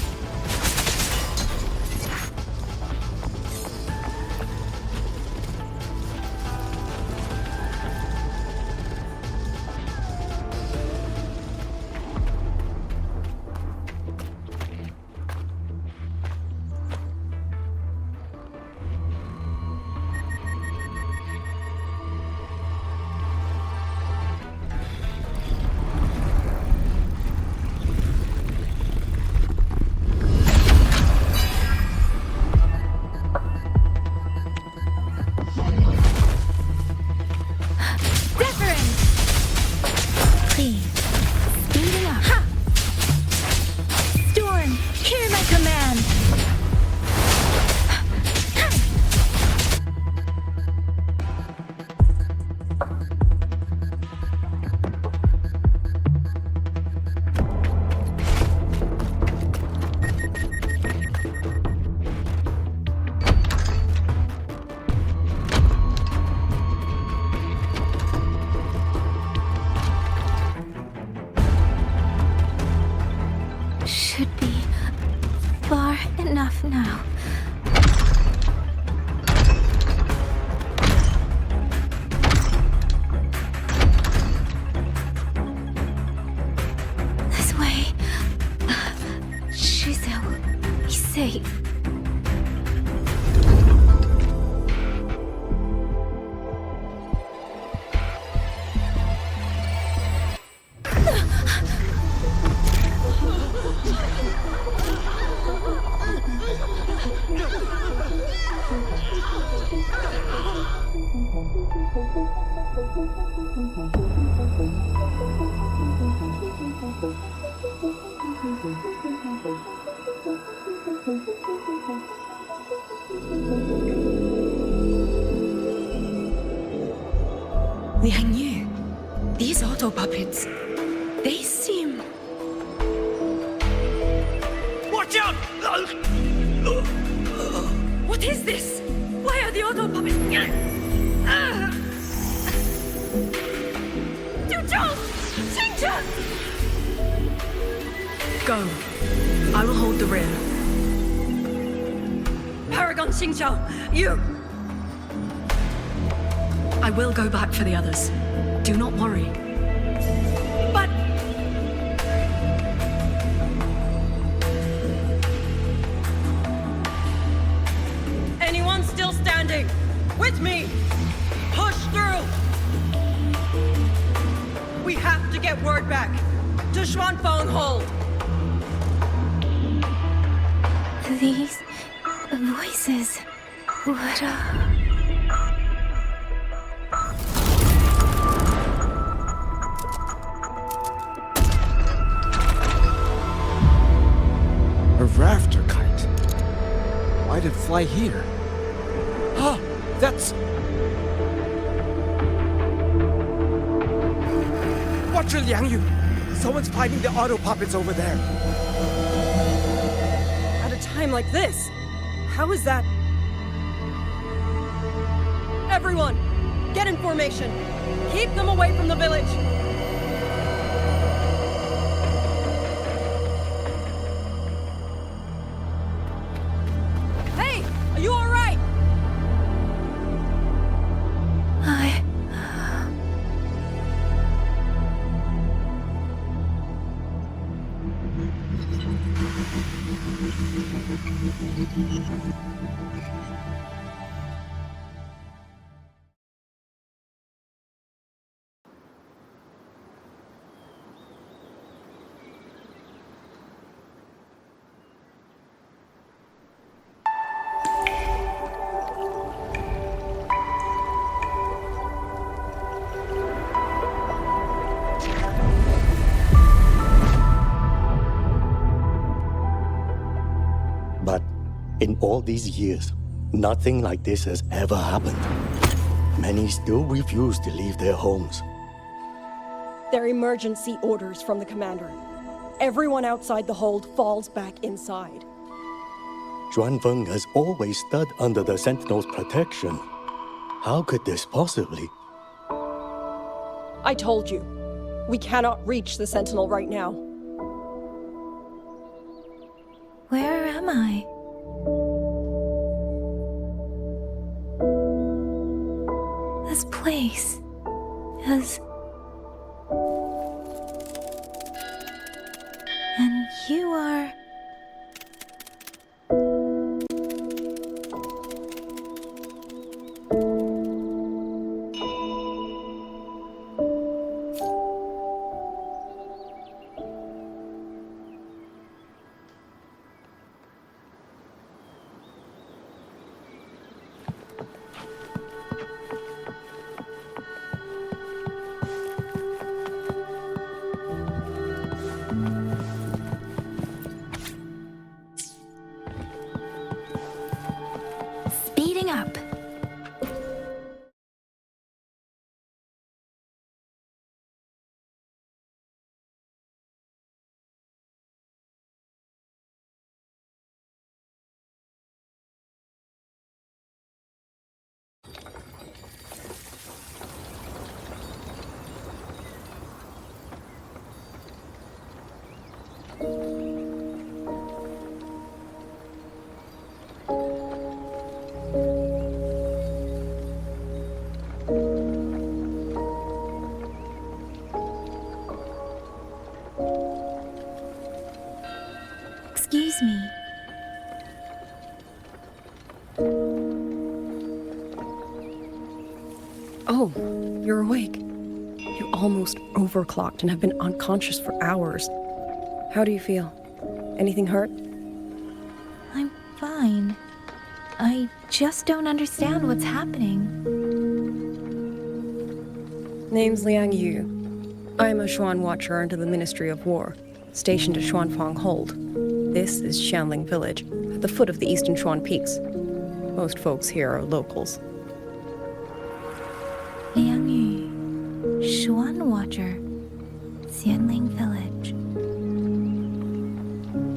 enough now. This way. Shizu, he's safe. Liang Yu, these auto puppets, they seem... Watch out! What is this? Why are the auto puppets... Go. I will hold the rear. Paragon Xingqiao, you... I will go back for the others. Do not worry. But... Anyone still standing? With me! Push through! We have to get word back to Xuanfeng Hold! These voices... What A rafter kite. Why'd it fly here? Ah, that's... Watch your Liang Yu! Someone's fighting the auto puppets over there. At a time like this, how is that? Everyone, get in formation. Keep them away from the village. Hey, are you all right? But in all these years, nothing like this has ever happened. Many still refuse to leave their homes. They're emergency orders from the commander. Everyone outside the hold falls back inside. Xuanfeng has always stood under the Sentinel's protection. How could this possibly? I told you, we cannot reach the Sentinel right now. Where am I? This place is... And you are... Oh, you're awake. You almost overclocked and have been unconscious for hours. How do you feel? Anything hurt? I'm fine. I just don't understand what's happening. Name's Liang Yu. I'm a Xuan Watcher under the Ministry of War, stationed at Xuanfang Hold. This is Xianling Village, at the foot of the Eastern Xuan Peaks. Most folks here are locals. Liang Yu, Xuan Watcher, Xianling Village.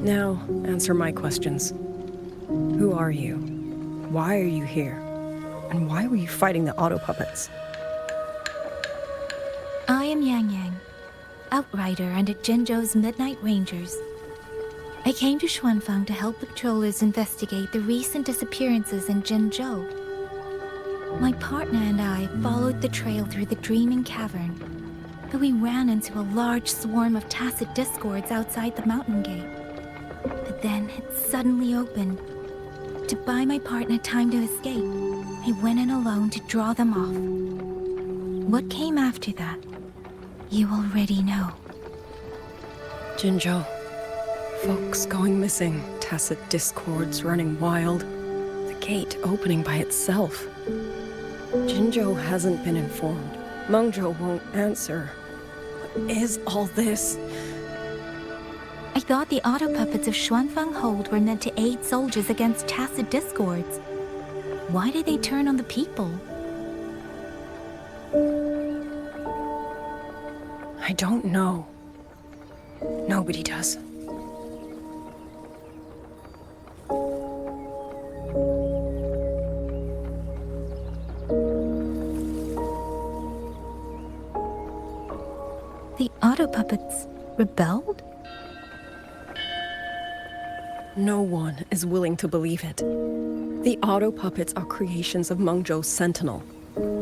Now, answer my questions. Who are you? Why are you here? And why were you fighting the auto puppets? I am Yang Yang, Outrider under Jinzhou's Midnight Rangers. I came to Xuanfang to help the patrollers investigate the recent disappearances in Jinzhou. My partner and I followed the trail through the Dreaming Cavern, but we ran into a large swarm of tacit discords outside the mountain gate. But then it suddenly opened. To buy my partner time to escape, I went in alone to draw them off. What came after that, you already know. Jinzhou. Folks going missing, tacit discords running wild, the gate opening by itself. Jinzhou hasn't been informed. Mengzhou won't answer. What is all this? I thought the auto puppets of Xuanfang Hold were meant to aid soldiers against tacit discords. Why did they turn on the people? I don't know. Nobody does. The auto puppets rebelled? No one is willing to believe it. The auto puppets are creations of Mengzhou's Sentinel.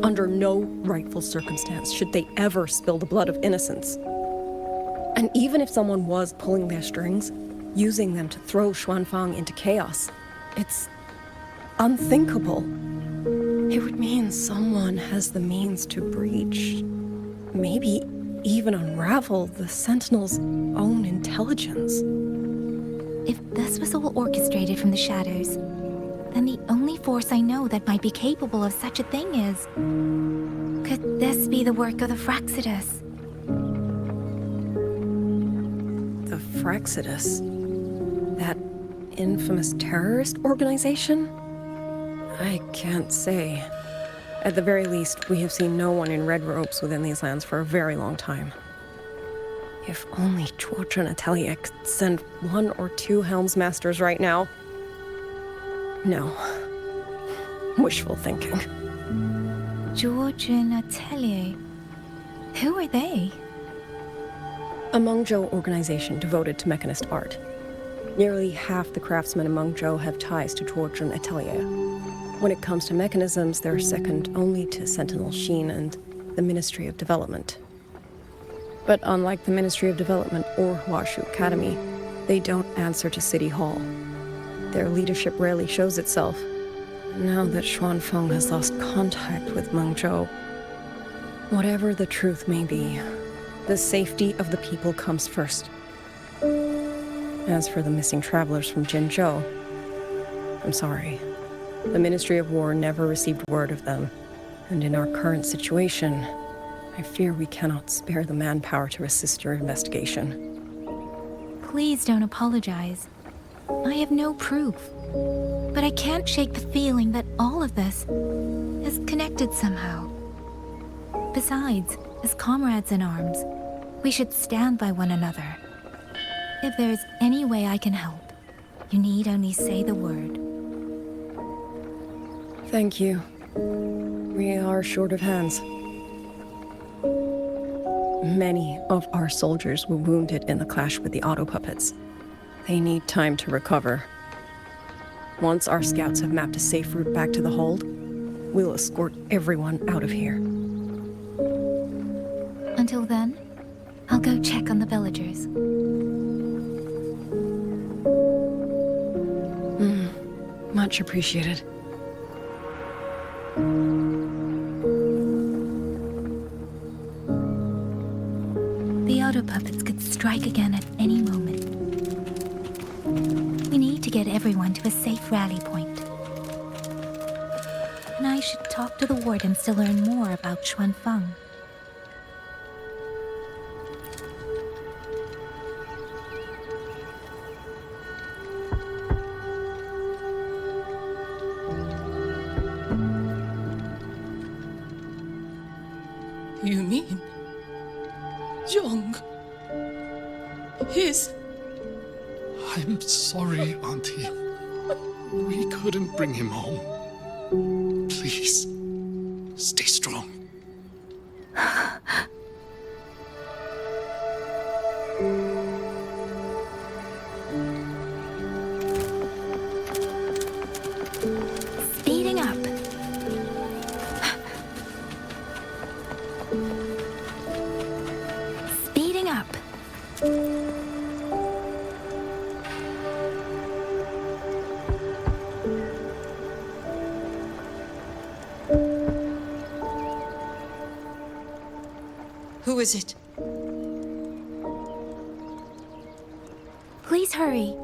Under no rightful circumstance should they ever spill the blood of innocents. And even if someone was pulling their strings, using them to throw Xuanfang into chaos, it's unthinkable. It would mean someone has the means to breach, maybe even unravel the Sentinel's own intelligence. If this was all orchestrated from the shadows, then the only force I know that might be capable of such a thing is... Could this be the work of the Fraxidus? The Fraxidus? That infamous terrorist organization? I can't say. At the very least, we have seen no one in red robes within these lands for a very long time. If only George and Atelier could send 1 or 2 Helmsmasters right now. No. Wishful thinking. George and Atelier? Who are they? A Mengzhou organization devoted to mechanist art. Nearly half the craftsmen in Mengzhou have ties to George and Atelier. When it comes to mechanisms, they're second only to Sentinel Sheen and the Ministry of Development. But unlike the Ministry of Development or Huashu Academy, they don't answer to City Hall. Their leadership rarely shows itself. Now that Xuanfeng has lost contact with Mengzhou, whatever the truth may be, the safety of the people comes first. As for the missing travelers from Jinzhou, I'm sorry. The Ministry of War never received word of them, and in our current situation, I fear we cannot spare the manpower to assist your investigation. Please don't apologize. I have no proof. But I can't shake the feeling that all of this is connected somehow. Besides, as comrades in arms, we should stand by one another. If there's any way I can help, you need only say the word. Thank you. We are short of hands. Many of our soldiers were wounded in the clash with the auto puppets. They need time to recover. Once our scouts have mapped a safe route back to the hold, we'll escort everyone out of here. Until then, I'll go check on the villagers. Much appreciated. again at any moment. We need to get everyone to a safe rally point. And I should talk to the wardens to learn more about Xuanfeng. You mean Young? I'm sorry, Auntie. We couldn't bring him home. Please, stay strong. Speeding up. Speeding up. Who is it? Please hurry.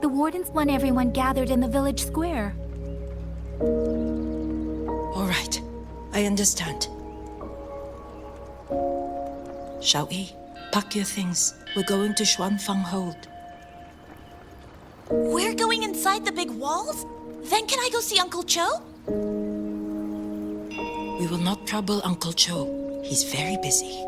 The wardens want everyone gathered in the village square. All right, I understand. Shall we? Pack your things. We're going to Xuanfeng Hold. We're going inside the big walls? Then can I go see Uncle Cho? We will not trouble Uncle Cho. He's very busy.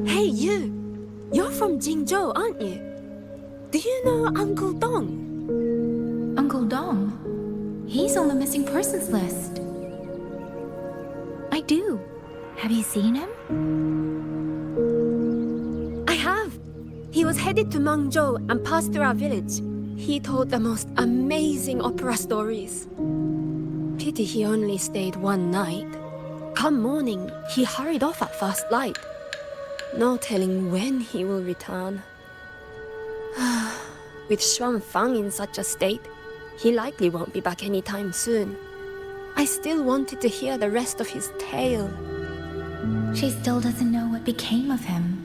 Hey, you! You're from Jingzhou, aren't you? Do you know Uncle Dong? Uncle Dong? He's on the missing persons list. I do. Have you seen him? I have. He was headed to Mangzhou and passed through our village. He told the most amazing opera stories. Pity he only stayed one night. Come morning, he hurried off at first light. No telling when he will return. With Xuanfeng in such a state, he likely won't be back anytime soon. I still wanted to hear the rest of his tale. She still doesn't know what became of him.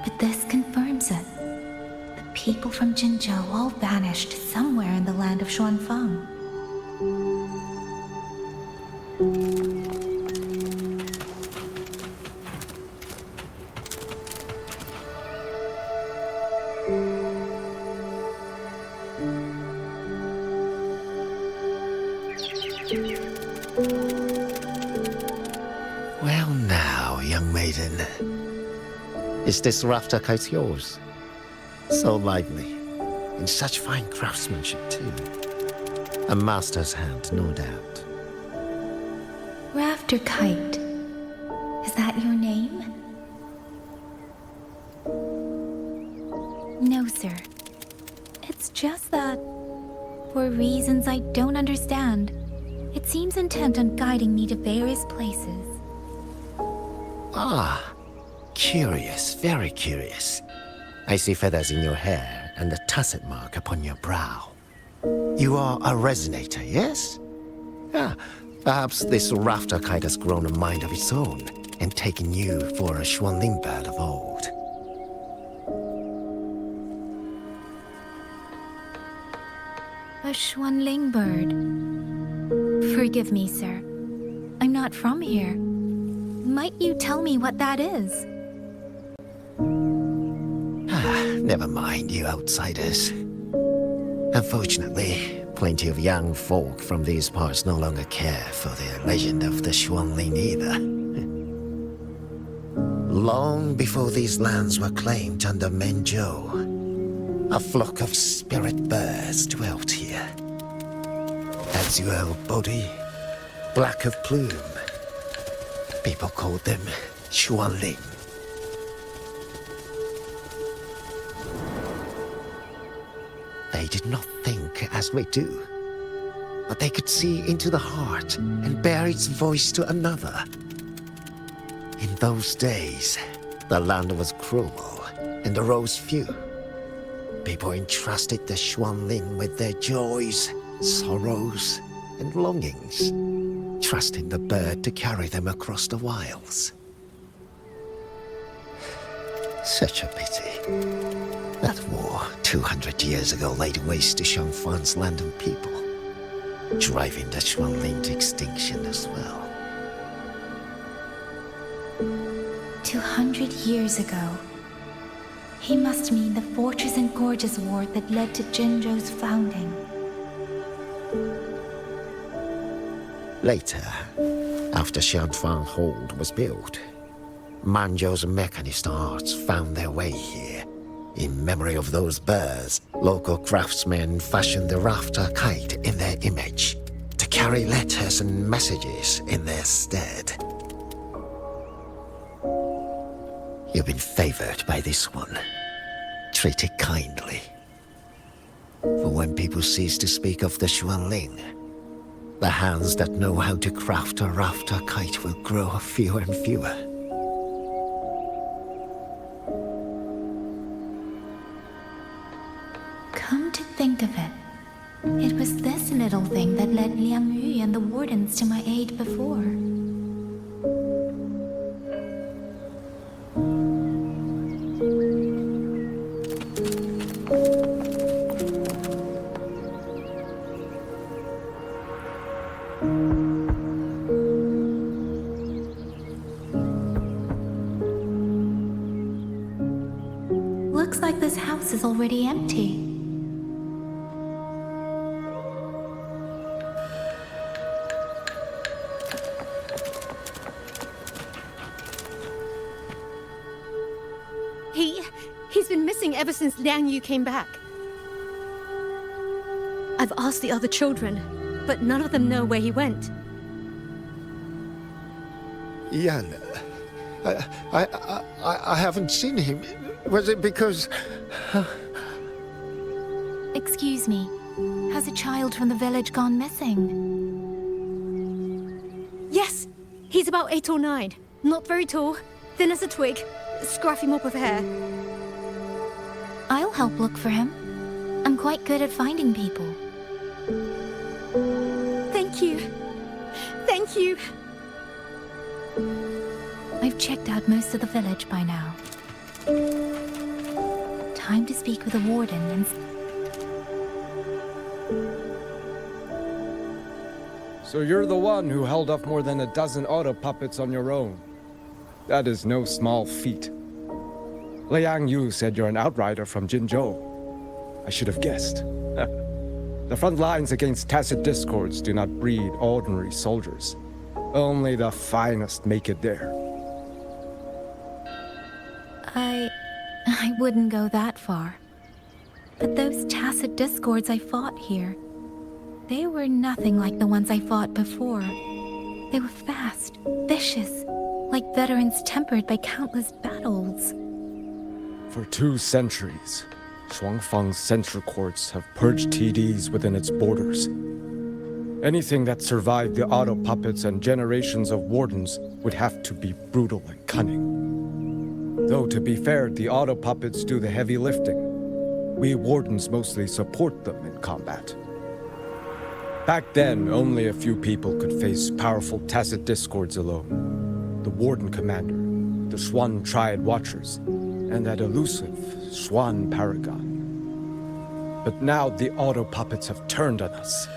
But this confirms it. The people from Jinzhou all vanished somewhere in the land of Xuanfeng. Well now, young maiden. Is this rafter kite yours? So lively, and such fine craftsmanship too. A master's hand, no doubt. Rafter Kite. Is that your name? No, sir. It's just that, for reasons I don't understand, it seems intent on guiding me to various places. Ah, curious, very curious. I see feathers in your hair and a tacet mark upon your brow. You are a resonator, yes? Ah, perhaps this rafter kite has grown a mind of its own and taken you for a Xuanling bird of old. A Xuanling bird. Forgive me, sir. I'm not from here. Might you tell me what that is? Never mind, you outsiders. Unfortunately, plenty of young folk from these parts no longer care for the legend of the Xuanling either. Long before these lands were claimed under Menzhou, a flock of spirit birds dwelt here. Azure body, black of plume. People called them Xuanling. They did not think as we do, but they could see into the heart and bear its voice to another. In those days, the land was cruel and the roads few. people entrusted the Xuanling with their joys, sorrows, and longings, trusting the bird to carry them across the wilds. Such a pity. That war 200 years ago laid waste to Xiangfan's land and people, driving the Xuanling to extinction as well. 200 years ago. He must mean the Fortress and Gorges War that led to Jinzhou's founding. Later, after Xiangfang Hold was built, Manzhou's mechanist arts found their way here. In memory of those birds, local craftsmen fashioned the rafter kite in their image to carry letters and messages in their stead. You've been favored by this one. Treat it kindly. For when people cease to speak of the Xuanling, the hands that know how to craft a rafter kite will grow fewer and fewer. Come to think of it, it was this little thing that led Liang Yu and the wardens to my aid before. Looks like this house is already empty. He's been missing ever since Liang Yu came back. I've asked the other children, but none of them know where he went. Yan, I haven't seen him. Was it because... Excuse me, has a child from the village gone missing? Yes, he's about 8 or 9. Not very tall, thin as a twig, scruffy mop of hair. I'll help look for him. I'm quite good at finding people. Thank you. Thank you. I've checked out most of the village by now. Time to speak with the warden and... So you're the one who held off more than a dozen auto puppets on your own. That is no small feat. Liang Yu said you're an outrider from Jinzhou. I should have guessed. The front lines against tacit discords do not breed ordinary soldiers. Only the finest make it there. I wouldn't go that far. But those tacit discords I fought here, they were nothing like the ones I fought before. They were fast, vicious, like veterans tempered by countless battles. For 2 centuries, Shuangfang's censure courts have purged TDs within its borders. Anything that survived the auto puppets and generations of wardens would have to be brutal and cunning. Though to be fair, the auto puppets do the heavy lifting. We wardens mostly support them in combat. Back then, only a few people could face powerful tacit discords alone. The warden commander, the Xuan Triad Watchers, and that elusive Xuan Paragon. But now the auto puppets have turned on us.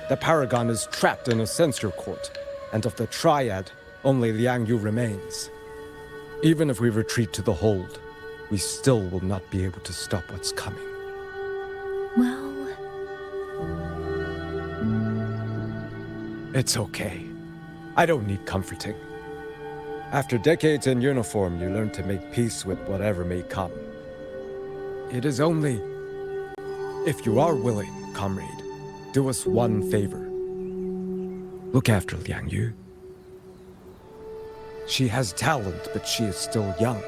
The Paragon is trapped in a censure court, and of the Triad, only Liang Yu remains. Even if we retreat to the hold, we still will not be able to stop what's coming. Well... It's okay. I don't need comforting. After decades in uniform, you learn to make peace with whatever may come. It is only... If you are willing, comrade, do us one favor. Look after Liang Yu. She has talent, but she is still young.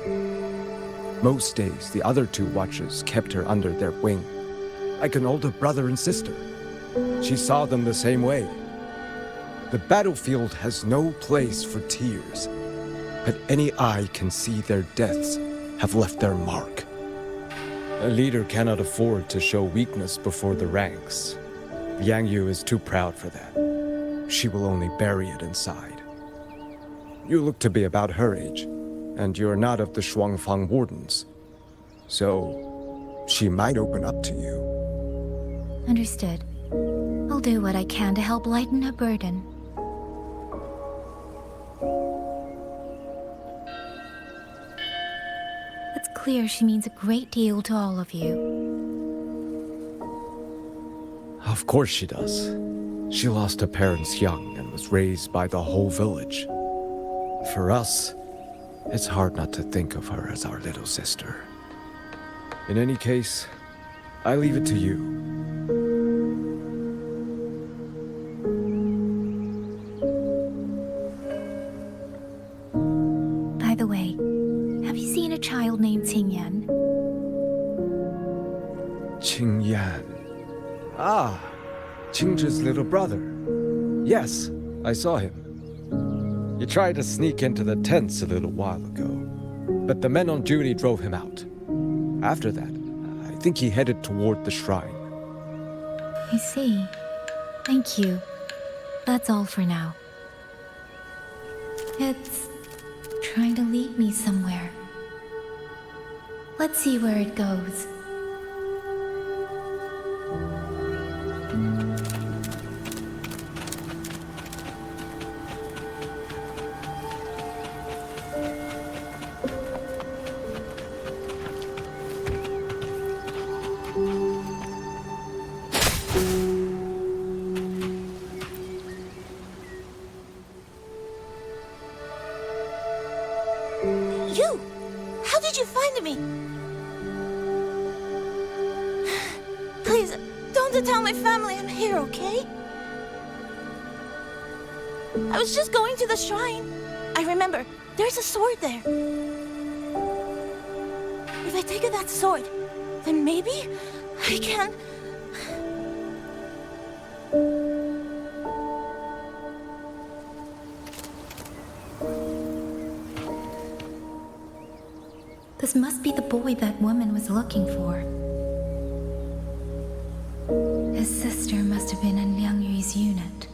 Most days, the other 2 watchers kept her under their wing, like an older brother and sister. She saw them the same way. The battlefield has no place for tears, but any eye can see their deaths have left their mark. A leader cannot afford to show weakness before the ranks. Yang Yu is too proud for that. She will only bury it inside. You look to be about her age, and you're not of the Shuangfang Wardens. So, she might open up to you. Understood. I'll do what I can to help lighten her burden. It's clear she means a great deal to all of you. Of course she does. She lost her parents young and was raised by the whole village. For us, it's hard not to think of her as our little sister. In any case, I leave it to you. By the way, have you seen a child named Qingyan? Qingyan. Ah, Qingzhi's little brother. Yes, I saw him. He tried to sneak into the tents a little while ago, but the men on duty drove him out. After that, I think he headed toward the shrine. I see. Thank you. That's all for now. It's trying to lead me somewhere. Let's see where it goes. You! How did you find me? Please, don't tell my family I'm here, okay? I was just going to the shrine. I remember, there's a sword there. If I take that sword, then maybe I can... This must be the boy that woman was looking for. His sister must have been in Liang Yu's unit.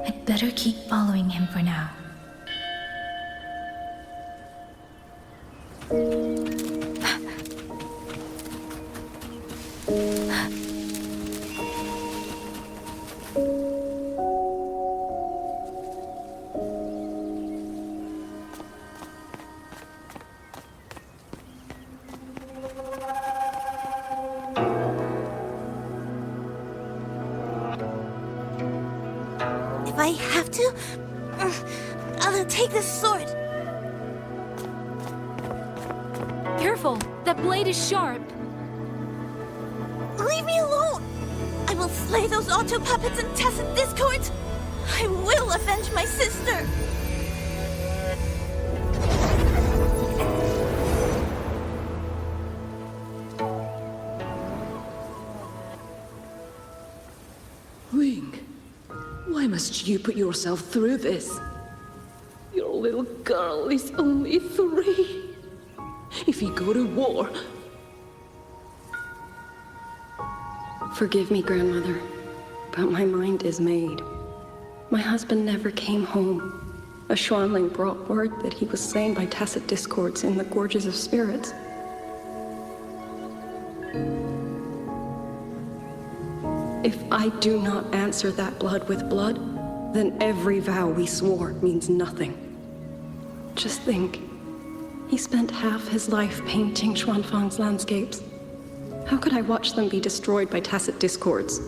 I'd better keep following him for now. If I have to, I'll take this sword. Careful! That blade is sharp! Leave me alone! I will slay those auto puppets and tacit discords! I will avenge my sister! Ling, why must you put yourself through this? Your little girl is only 3. If you go to war... Forgive me, Grandmother, but my mind is made. My husband never came home. A Xuanling brought word that he was slain by tacit discords in the Gorges of Spirits. If I do not answer that blood with blood, then every vow we swore means nothing. Just think, he spent half his life painting Xuanfang's landscapes. How could I watch them be destroyed by tacit discords?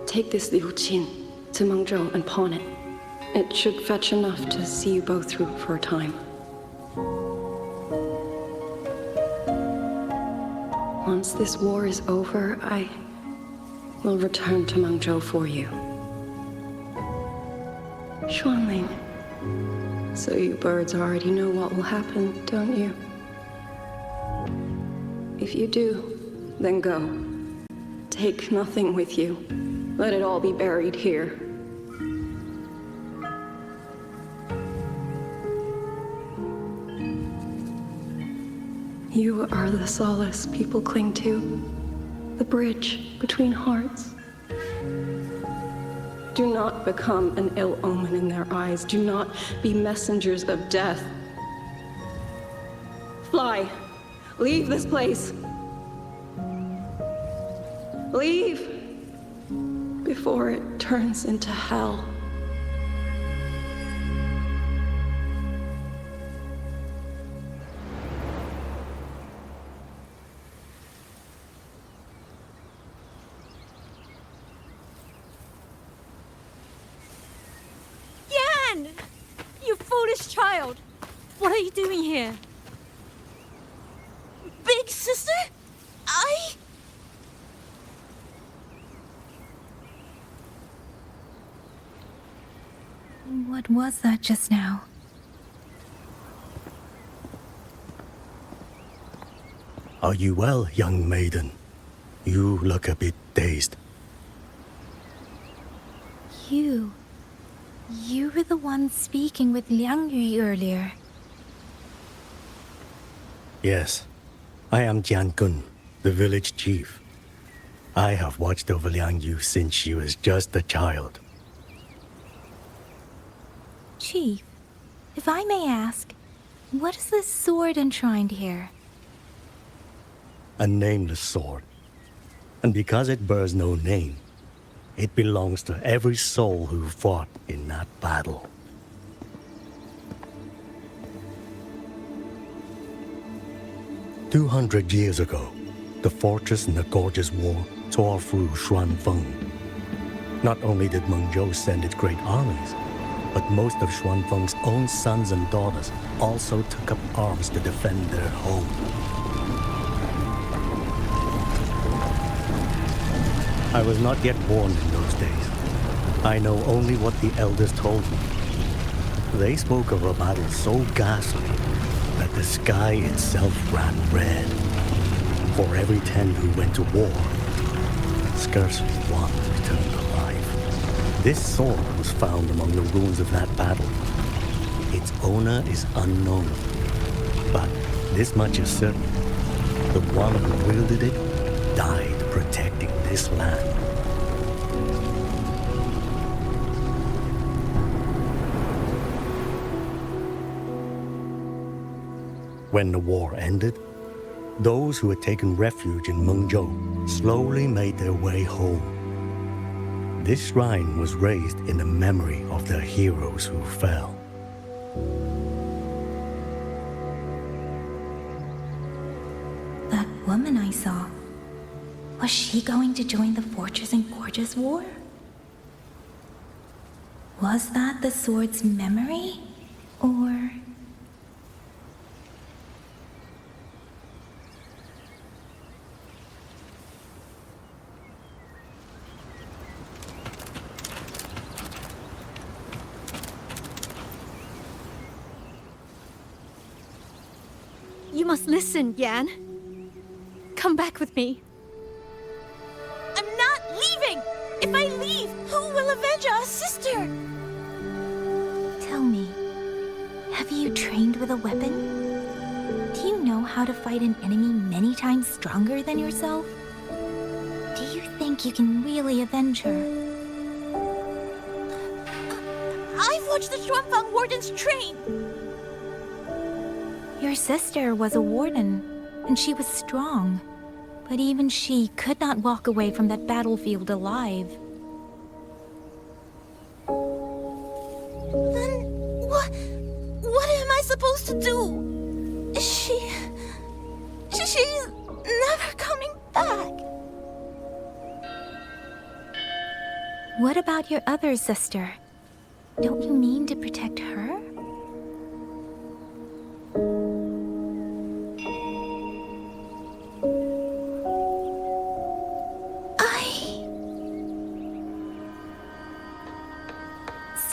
Take this Liu Qin to Mengzhou and pawn it. It should fetch enough to see you both through for a time. Once this war is over, I will return to Mengzhou for you. Xuanling, so you birds already know what will happen, don't you? If you do, then go. Take nothing with you. Let it all be buried here. You are the solace people cling to, the bridge between hearts. Do not become an ill omen in their eyes. Do not be messengers of death. Fly. Leave this place. Leave before it turns into hell. Yan! You foolish child! What are you doing here? Big sister? What was that just now? Are you well, young maiden? You look a bit dazed. You were the one speaking with Liang Yu earlier. Yes, I am Jian Kun, the village chief. I have watched over Liang Yu since she was just a child. Chief, if I may ask, what is this sword enshrined here? A nameless sword. And because it bears no name, it belongs to every soul who fought in that battle. "200 years ago, the fortress in the Gorgeous War tore through Xuanfeng. Not only did Meng Zhou send its great armies, but most of Xuanfeng's own sons and daughters also took up arms to defend their home. I was not yet born in those days. I know only what the elders told me. They spoke of a battle so ghastly that the sky itself ran red. For every 10 who went to war, scarcely one returned alive. This sword was found among the ruins of that battle. Its owner is unknown, but this much is certain. The one who wielded it died protecting this land. When the war ended, those who had taken refuge in Mengzhou slowly made their way home. This shrine was raised in the memory of the heroes who fell. That woman I saw, was she going to join the Fortress and Gorgeous War? Was that the sword's memory? Or... You must listen, Yan. Come back with me. I'm not leaving! If I leave, who will avenge our sister? Tell me, have you trained with a weapon? Do you know how to fight an enemy many times stronger than yourself? Do you think you can really avenge her? I've watched the Xuanfang wardens train! Your sister was a warden, and she was strong. But even she could not walk away from that battlefield alive. Then what am I supposed to do? She's never coming back. What about your other sister? Don't you mean to protect her?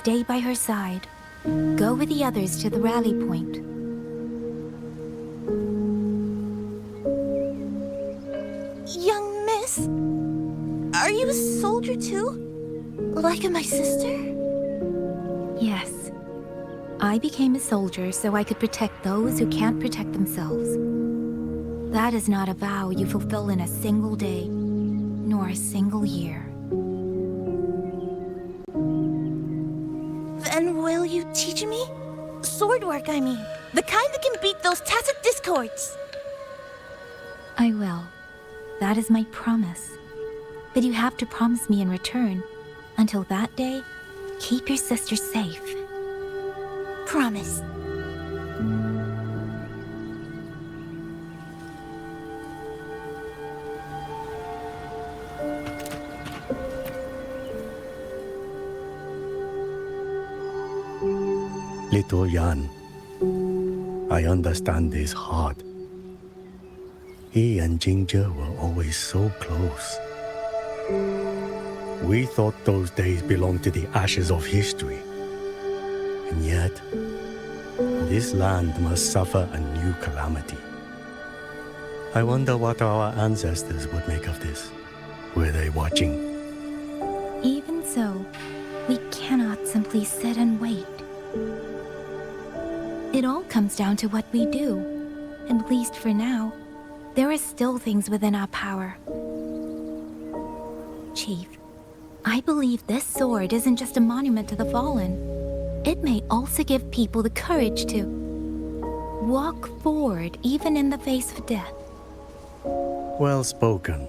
Stay by her side. Go with the others to the rally point. Young miss, are you a soldier too? Like my sister? Yes. I became a soldier so I could protect those who can't protect themselves. That is not a vow you fulfill in a single day, nor a single year. Then will you teach me? Sword work, I mean. The kind that can beat those tacit discords. I will. That is my promise. But you have to promise me in return. Until that day, keep your sister safe. Promise. Little Yan, I understand his heart. He and Ginger were always so close. We thought those days belonged to the ashes of history. And yet, this land must suffer a new calamity. I wonder what our ancestors would make of this. Were they watching? Even so, we cannot simply sit and wait. It all comes down to what we do. At least for now, there are still things within our power. Chief, I believe this sword isn't just a monument to the fallen. It may also give people the courage to walk forward even in the face of death. Well spoken.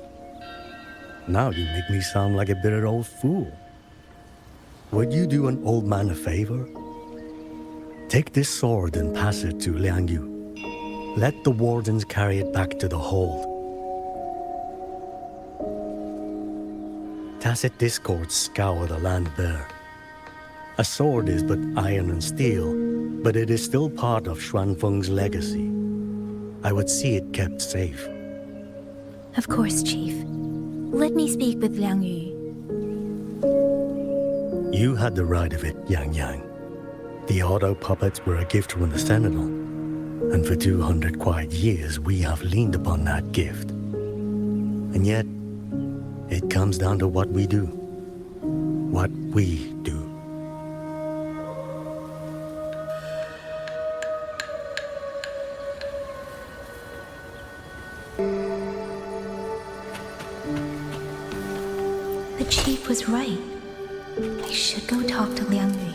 Now you make me sound like a bitter old fool. Would you do an old man a favor? Take this sword and pass it to Liang Yu. Let the wardens carry it back to the hold. Tacit discords scour the land bare. A sword is but iron and steel, but it is still part of Xuanfeng's legacy. I would see it kept safe. Of course, Chief. Let me speak with Liang Yu. You had the right of it, Yang Yang. The auto puppets were a gift from the Sentinel, and for 200 quiet years we have leaned upon that gift. And yet, it comes down to what we do. What we do. The Chief was right. I should go talk to Liang Yu.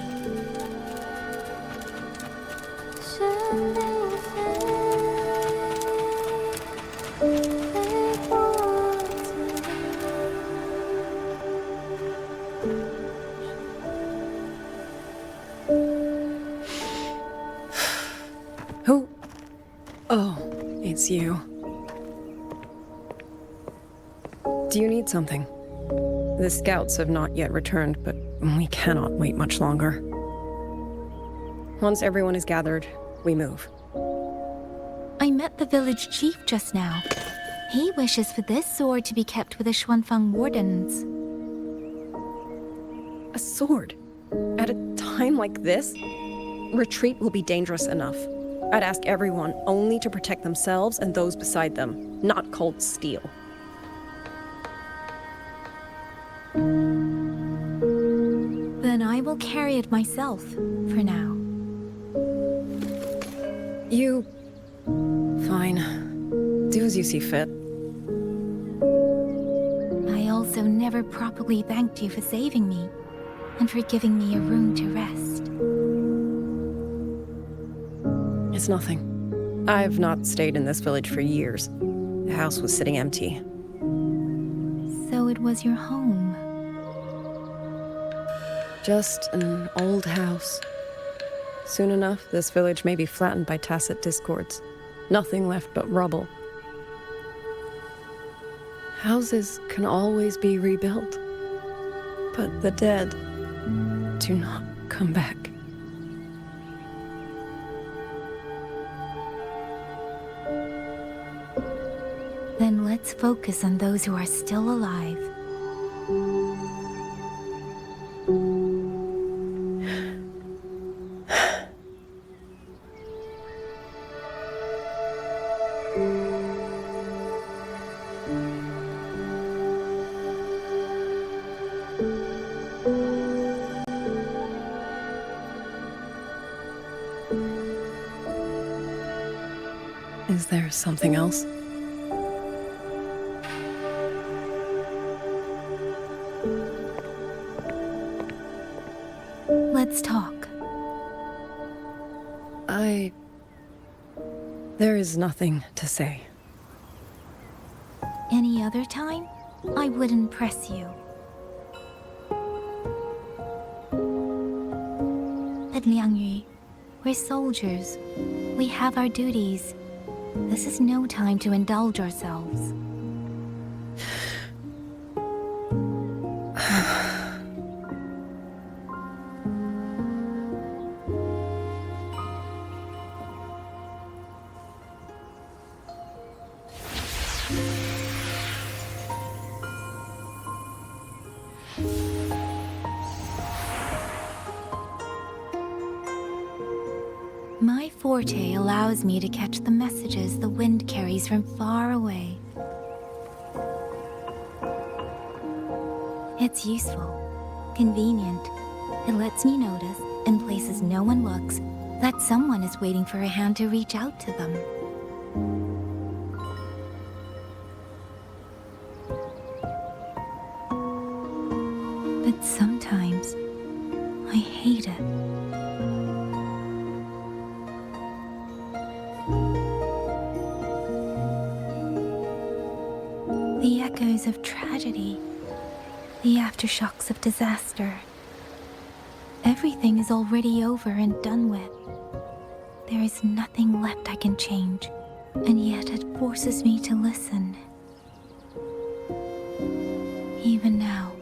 Who? Oh, it's you. Do you need something? The scouts have not yet returned, but we cannot wait much longer. Once everyone is gathered, we move. I met the village chief just now. He wishes for this sword to be kept with the Xuanfeng wardens. A sword? At a time like this? Retreat will be dangerous enough. I'd ask everyone only to protect themselves and those beside them, not cold steel. Then I will carry it myself, for now. You... Fine. Do as you see fit. I also never properly thanked you for saving me, and for giving me a room to rest. It's nothing. I've not stayed in this village for years. The house was sitting empty. So it was your home. Just an old house. Soon enough, this village may be flattened by tacit discords. Nothing left but rubble. Houses can always be rebuilt. But the dead do not come back. Then let's focus on those who are still alive. Is there something else? Let's talk. There is nothing to say. Any other time, I wouldn't press you. But Liangyu, we're soldiers. We have our duties. This is no time to indulge ourselves. My forte allows me to catch the messages the wind carries from far away. It's useful, convenient. It lets me notice, in places no one looks, that someone is waiting for a hand to reach out to them. But sometimes, I hate it. The echoes of tragedy, the aftershocks of disaster. Everything is already over and done with. There is nothing left I can change, and yet it forces me to listen. Even now,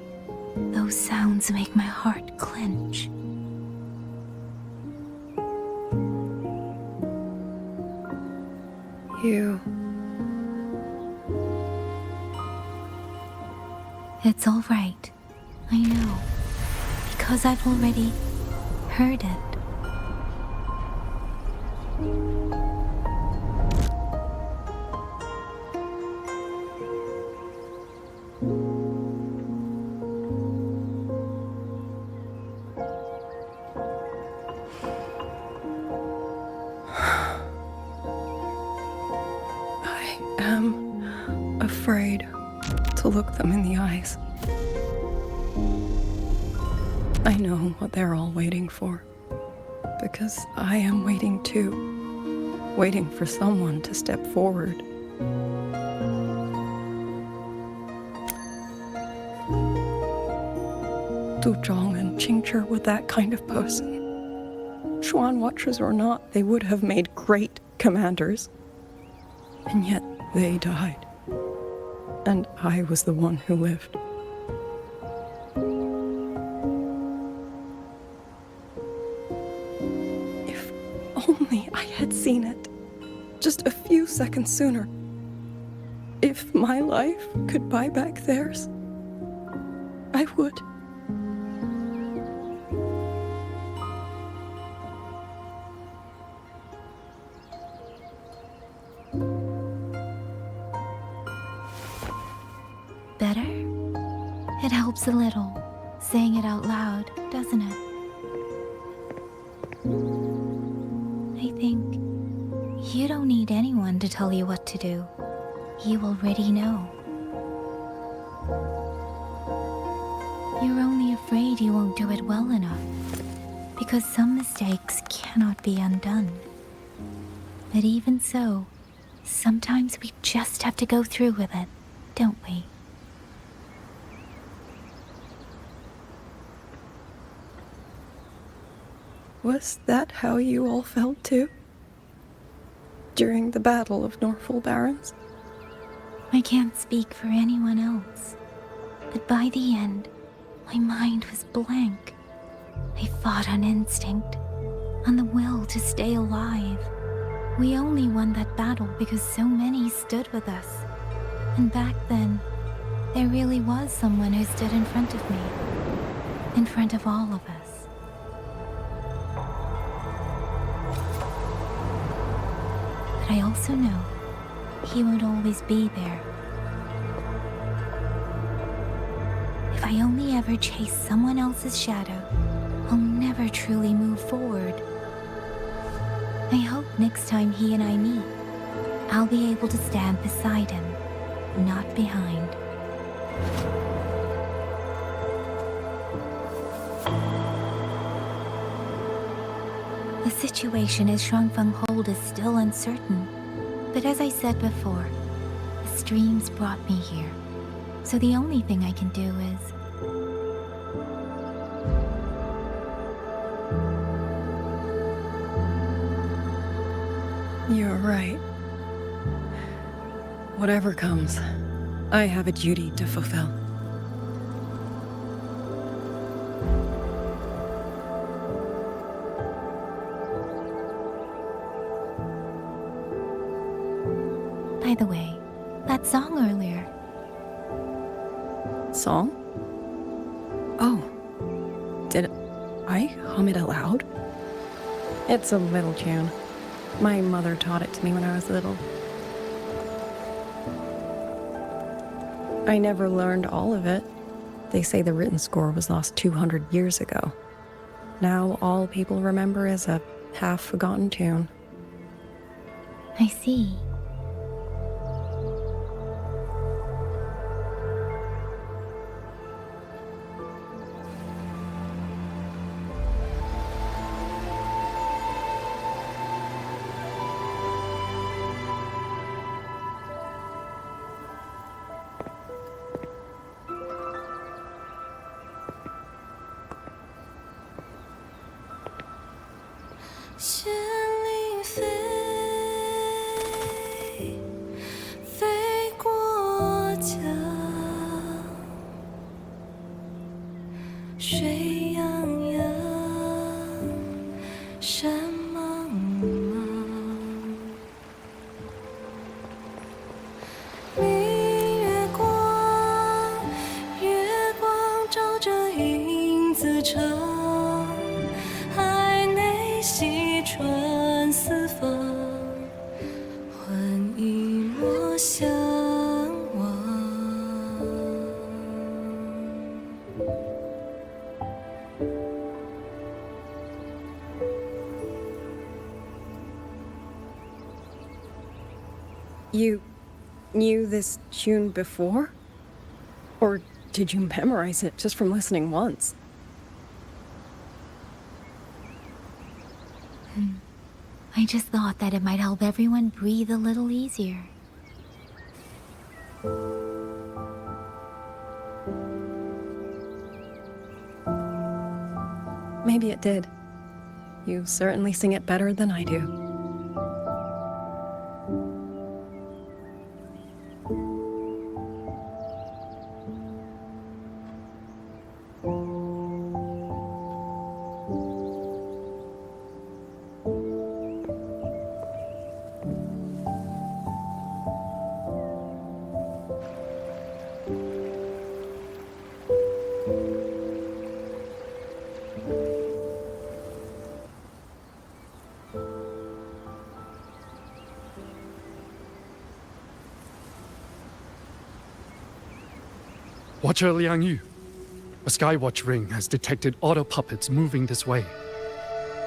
those sounds make my heart clench. It's all right. I know. Because I've already heard it. I am afraid to look them in the eyes. I know what they're all waiting for, because I am waiting too, waiting for someone to step forward. Du Zhong and Qingzhi were that kind of person. Xuan Watchers or not, they would have made great commanders. And yet they died. And I was the one who lived. If only I had seen it, just a few seconds sooner. If my life could buy back theirs, I would. Better? It helps a little, saying it out loud, doesn't it? I think you don't need anyone to tell you what to do. You already know. You're only afraid you won't do it well enough, because some mistakes cannot be undone. But even so, sometimes we just have to go through with it, don't we? Was that how you all felt too? During the Battle of Norfolk Barrens? I can't speak for anyone else, but by the end, my mind was blank. I fought on instinct, on the will to stay alive. We only won that battle because so many stood with us. And back then, there really was someone who stood in front of me, in front of all of us. But I also know he won't always be there. If I only ever chase someone else's shadow, I'll never truly move forward. I hope next time he and I meet, I'll be able to stand beside him, not behind. The situation at Shuangfeng Hold is still uncertain, but as I said before, the streams brought me here, so the only thing I can do is... You're right. Whatever comes, I have a duty to fulfill. By the way, that song earlier. Song? Oh. Did I hum it aloud? It's a little tune. My mother taught it to me when I was little. I never learned all of it. They say the written score was lost 200 years ago. Now all people remember is a half-forgotten tune. I see. You knew this tune before? Or did you memorize it just from listening once? I just thought that it might help everyone breathe a little easier. Maybe it did. You certainly sing it better than I do. Watcher Liang Yu, a Skywatch ring has detected auto puppets moving this way.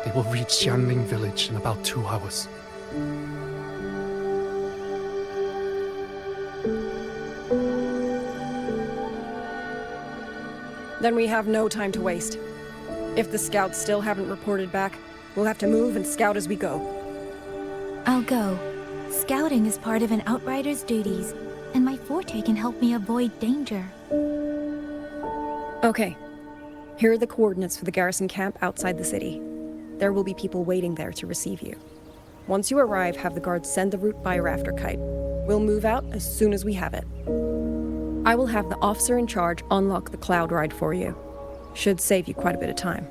They will reach Xianling village in about 2 hours. Then we have no time to waste. If the scouts still haven't reported back, we'll have to move and scout as we go. I'll go. Scouting is part of an outrider's duties, and my forte can help me avoid danger. Okay. Here are the coordinates for the garrison camp outside the city. There will be people waiting there to receive you. Once you arrive, have the guards send the route by rafter kite. We'll move out as soon as we have it. I will have the officer in charge unlock the cloud ride for you. Should save you quite a bit of time.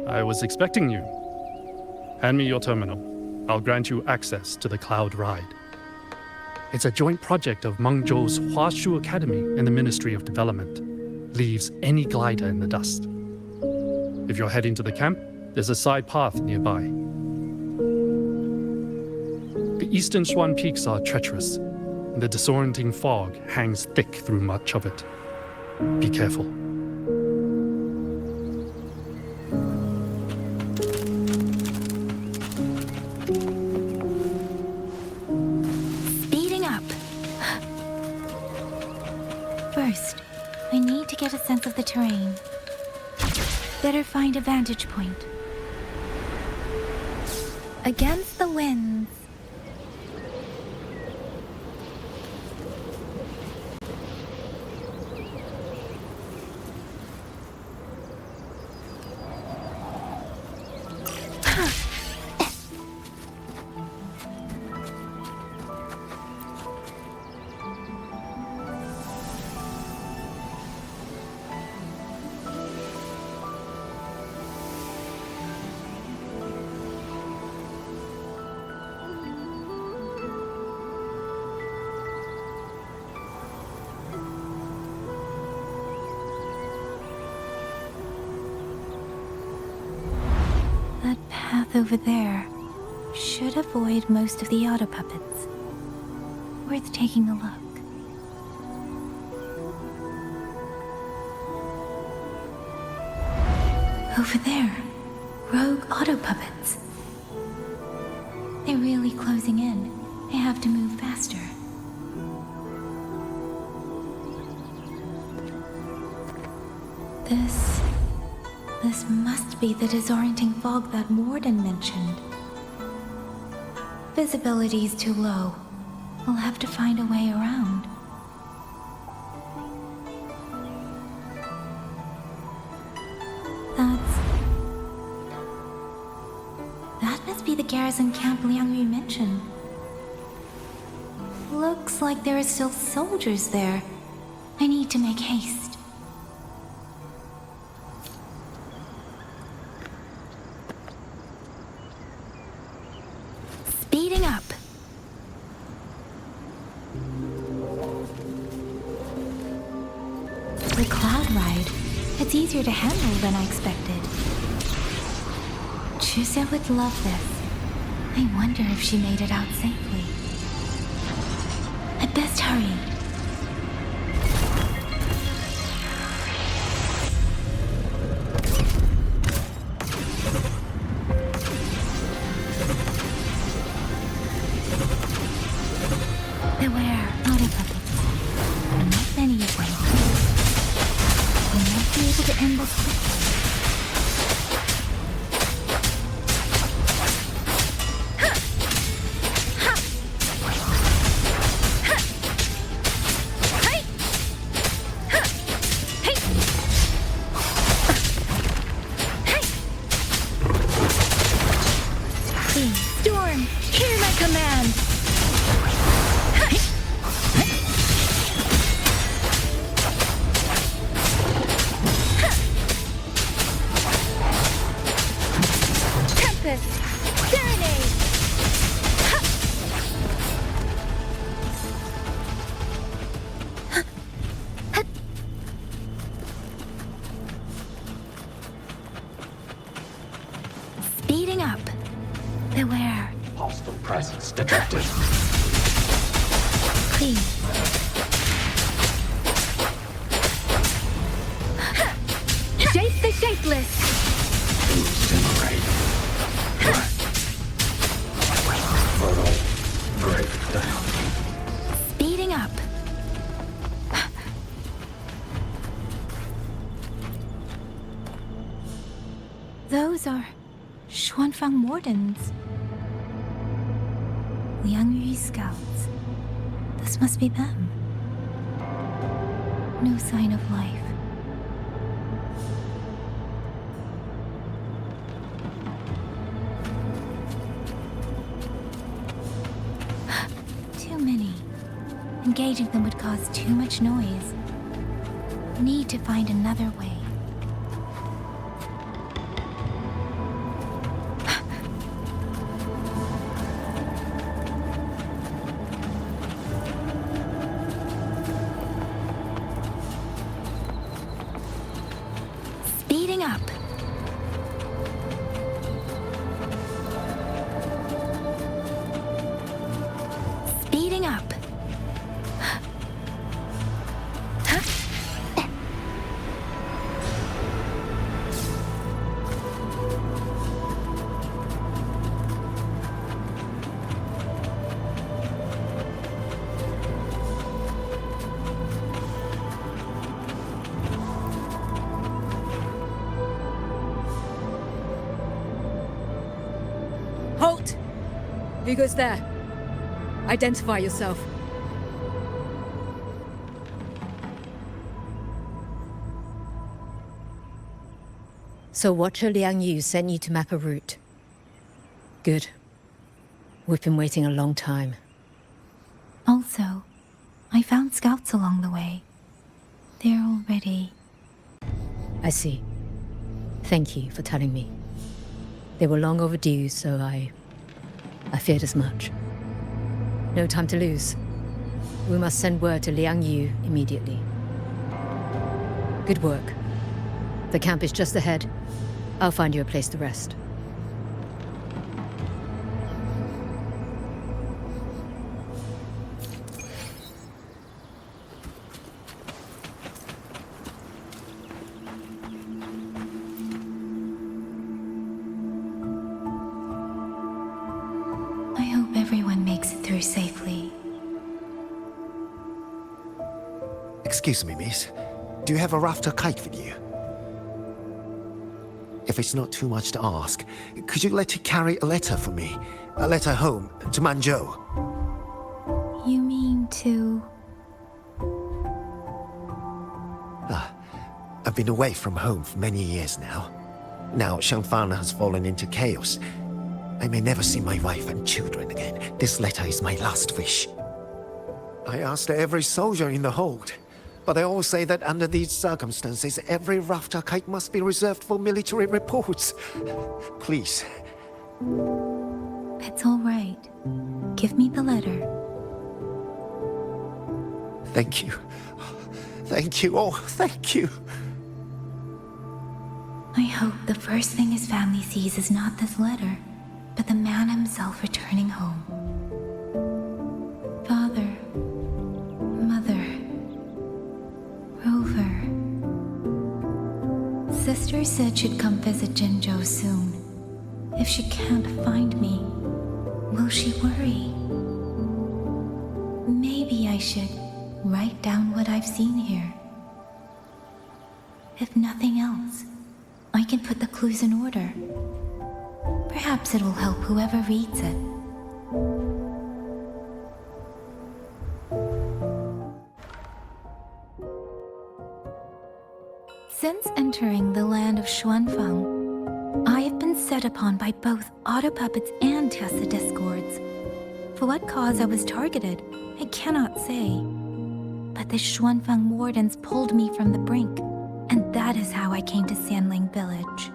I was expecting you. Hand me your terminal. I'll grant you access to the cloud ride. It's a joint project of Mengzhou's Huashu Academy and the Ministry of Development. Leaves any glider in the dust. If you're heading to the camp, there's a side path nearby. The eastern Xuan peaks are treacherous, and the disorienting fog hangs thick through much of it. Be careful. the terrain. Better find a vantage point. Against the winds. That path over there should avoid most of the auto puppets. Worth taking a look. Over there, rogue auto puppets. They're really closing in. I have to move faster. This must be the disorienting fog that Morden mentioned. Visibility's too low. We'll have to find a way around. That must be the garrison camp Liangyu mentioned. Looks like there are still soldiers there. I need to make haste. Speeding up. The cloud ride. It's easier to handle than I expected. Chusea would love this. I wonder if she made it out safely. I'd best hurry. Beware, auto puppets. Not many of them. We might be able to end this quickly. Storm, hear my command! Tempest, serenade! Speeding up. Beware. Hostile presence detected. Please. Shape the shapeless. Incinerate. Furrow. Break down. Speeding up. Those are Xuanfang Mordens. Liangyu scouts. This must be them. No sign of life. Too many. Engaging them would cause too much noise. Need to find another way. Speeding up. Speeding up. Halt! Who goes there? Identify yourself. So Watcher Liang Yu sent you to map a route. Good. We've been waiting a long time. Also, I found scouts along the way. They're all ready. I see. Thank you for telling me. They were long overdue, so I feared as much. No time to lose. We must send word to Liang Yu immediately. Good work. The camp is just ahead. I'll find you a place to rest. I hope everyone makes it through safely. Excuse me, miss. Do you have a rafter kite with you? If it's not too much to ask, could you let it carry a letter for me? A letter home, to Manzhou. You mean to... I've been away from home for many years now. Now Shangfang has fallen into chaos. I may never see my wife and children again. This letter is my last wish. I asked every soldier in the hold, but they all say that under these circumstances, every rafter kite must be reserved for military reports. Please. It's all right. Give me the letter. Thank you. Thank you. Oh, thank you. I hope the first thing his family sees is not this letter, but the man himself returning home. Father, Mother, Rover. Sister said she'd come visit Jinzhou soon. If she can't find me, will she worry? Maybe I should write down what I've seen here. If nothing else, I can put the clues in order. Perhaps it'll help whoever reads it. Since entering the land of Xuanfang, I have been set upon by both auto puppets and Tessa discords. For what cause I was targeted, I cannot say. But the Xuanfang wardens pulled me from the brink, and that is how I came to Sanling village.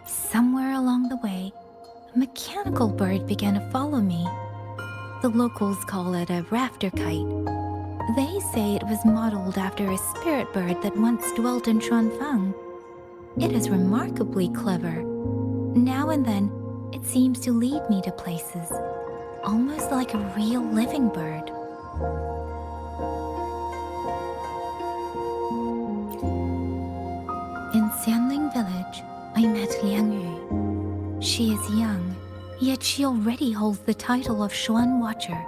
Somewhere along the way, a mechanical bird began to follow me. The locals call it a rafter kite. They say it was modeled after a spirit bird that once dwelt in Xuanfang. It is remarkably clever. Now and then, it seems to lead me to places, almost like a real living bird. In Sanling village, I met Liang Yu. She is young, yet she already holds the title of Xuan Watcher.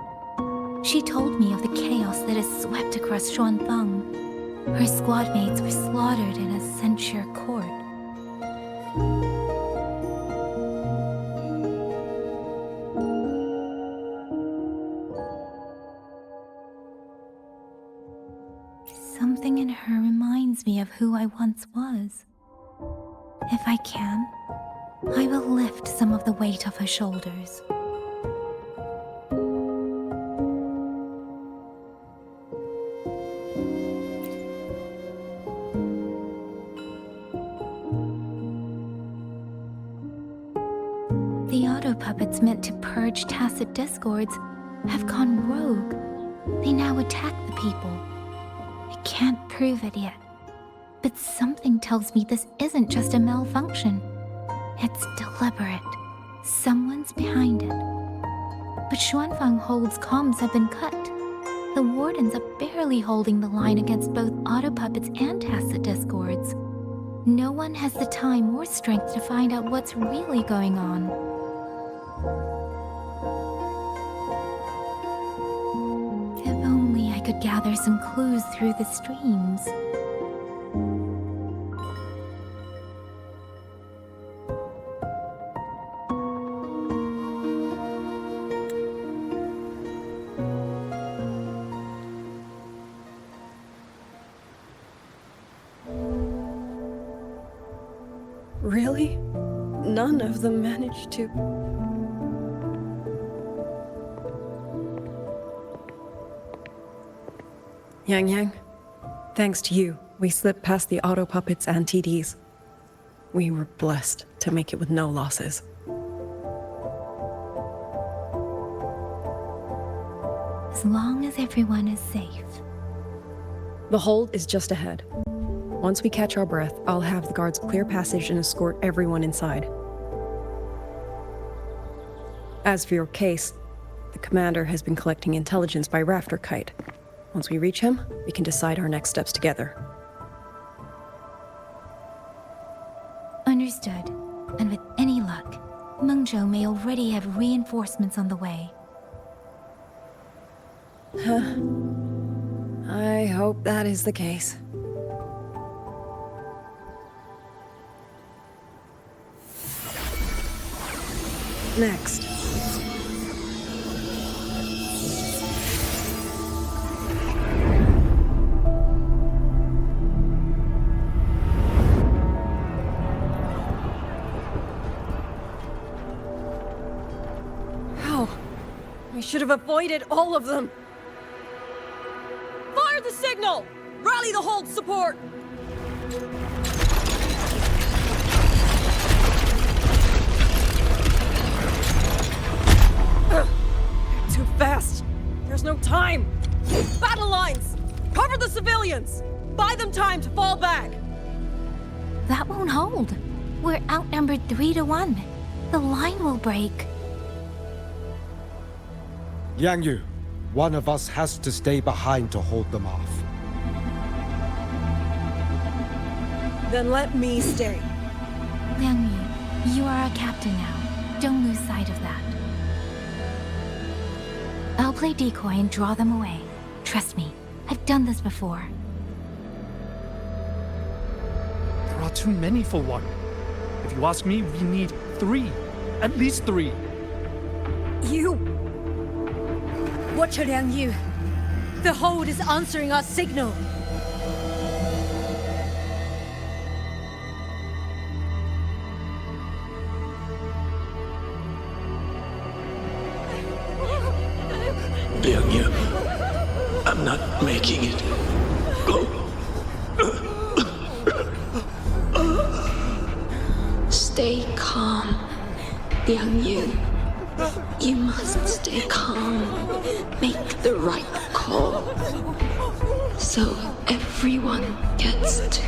She told me of the chaos that has swept across Xuanfang. Her squad mates were slaughtered in a censure court. Something in her reminds me of who I once was. If I can, I will lift some of the weight off her shoulders. The auto puppets meant to purge tacit discords have gone rogue. They now attack the people. I can't prove it yet, but something tells me this isn't just a malfunction. It's deliberate. Someone's behind it. But Xuanfang Hold's comms have been cut. The wardens are barely holding the line against both auto puppets and tacit discords. No one has the time or strength to find out what's really going on. If only I could gather some clues through the streams. Really? None of them managed to... Yang, thanks to you, we slipped past the auto puppets and TDs. We were blessed to make it with no losses. As long as everyone is safe. The hold is just ahead. Once we catch our breath, I'll have the guards clear passage and escort everyone inside. As for your case, the commander has been collecting intelligence by Rafter Kite. Once we reach him, we can decide our next steps together. Understood. And with any luck, Mengzhou may already have reinforcements on the way. Huh. I hope that is the case. Next. How? I should have avoided all of them. Fire the signal! Rally the hold support! Too fast! There's no time! Battle lines! Cover the civilians! Buy them time to fall back! That won't hold. We're outnumbered 3-1. The line will break. Yang Yu, one of us has to stay behind to hold them off. Then let me stay. Liang Yu, you are our captain now. Don't lose sight of that. I'll play decoy and draw them away. Trust me, I've done this before. There are too many for one. If you ask me, we need 3. At least 3. You! Watch her, Liang Yu. The hold is answering our signal. Liang Yu, I'm not making it. Go. Stay calm, Liang Yu. You must stay calm. Make the right call. So everyone gets to...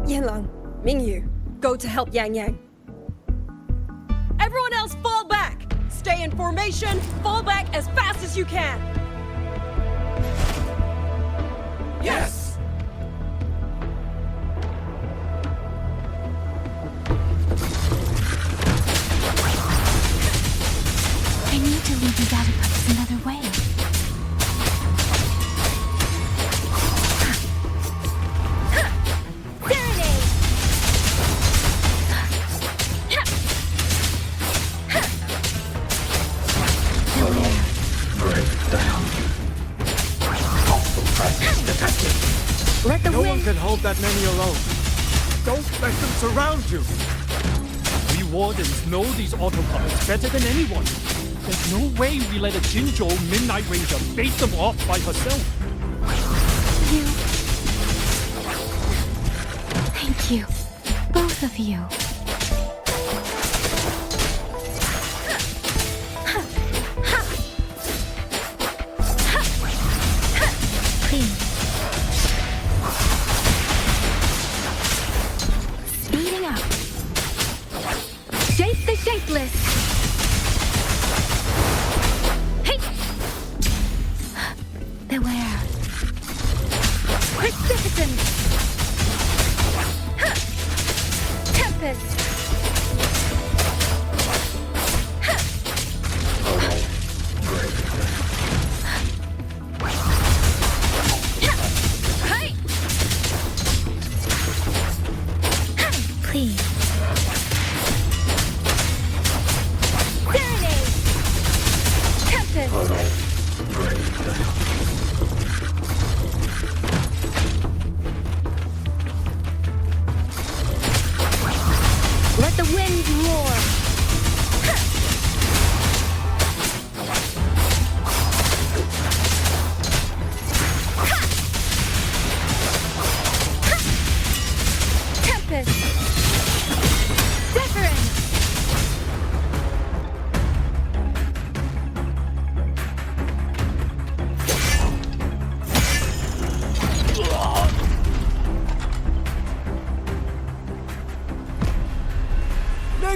Yanlang, Mingyu, go to help Yang Yang. Everyone else fall back! Stay in formation, fall back as fast as you can! Yes! I need to lead these outer pups another way. No one can hold that many alone. Don't let them surround you. We wardens know these auto puppets better than anyone. There's no way we let a Jinzhou Midnight Ranger bait them off by herself. You. Thank you. Both of you. Please. Speeding up. Shape the shapeless. Hey! Beware. Precipitant. Tempest. Please. the winds roar. Tempest. Difference.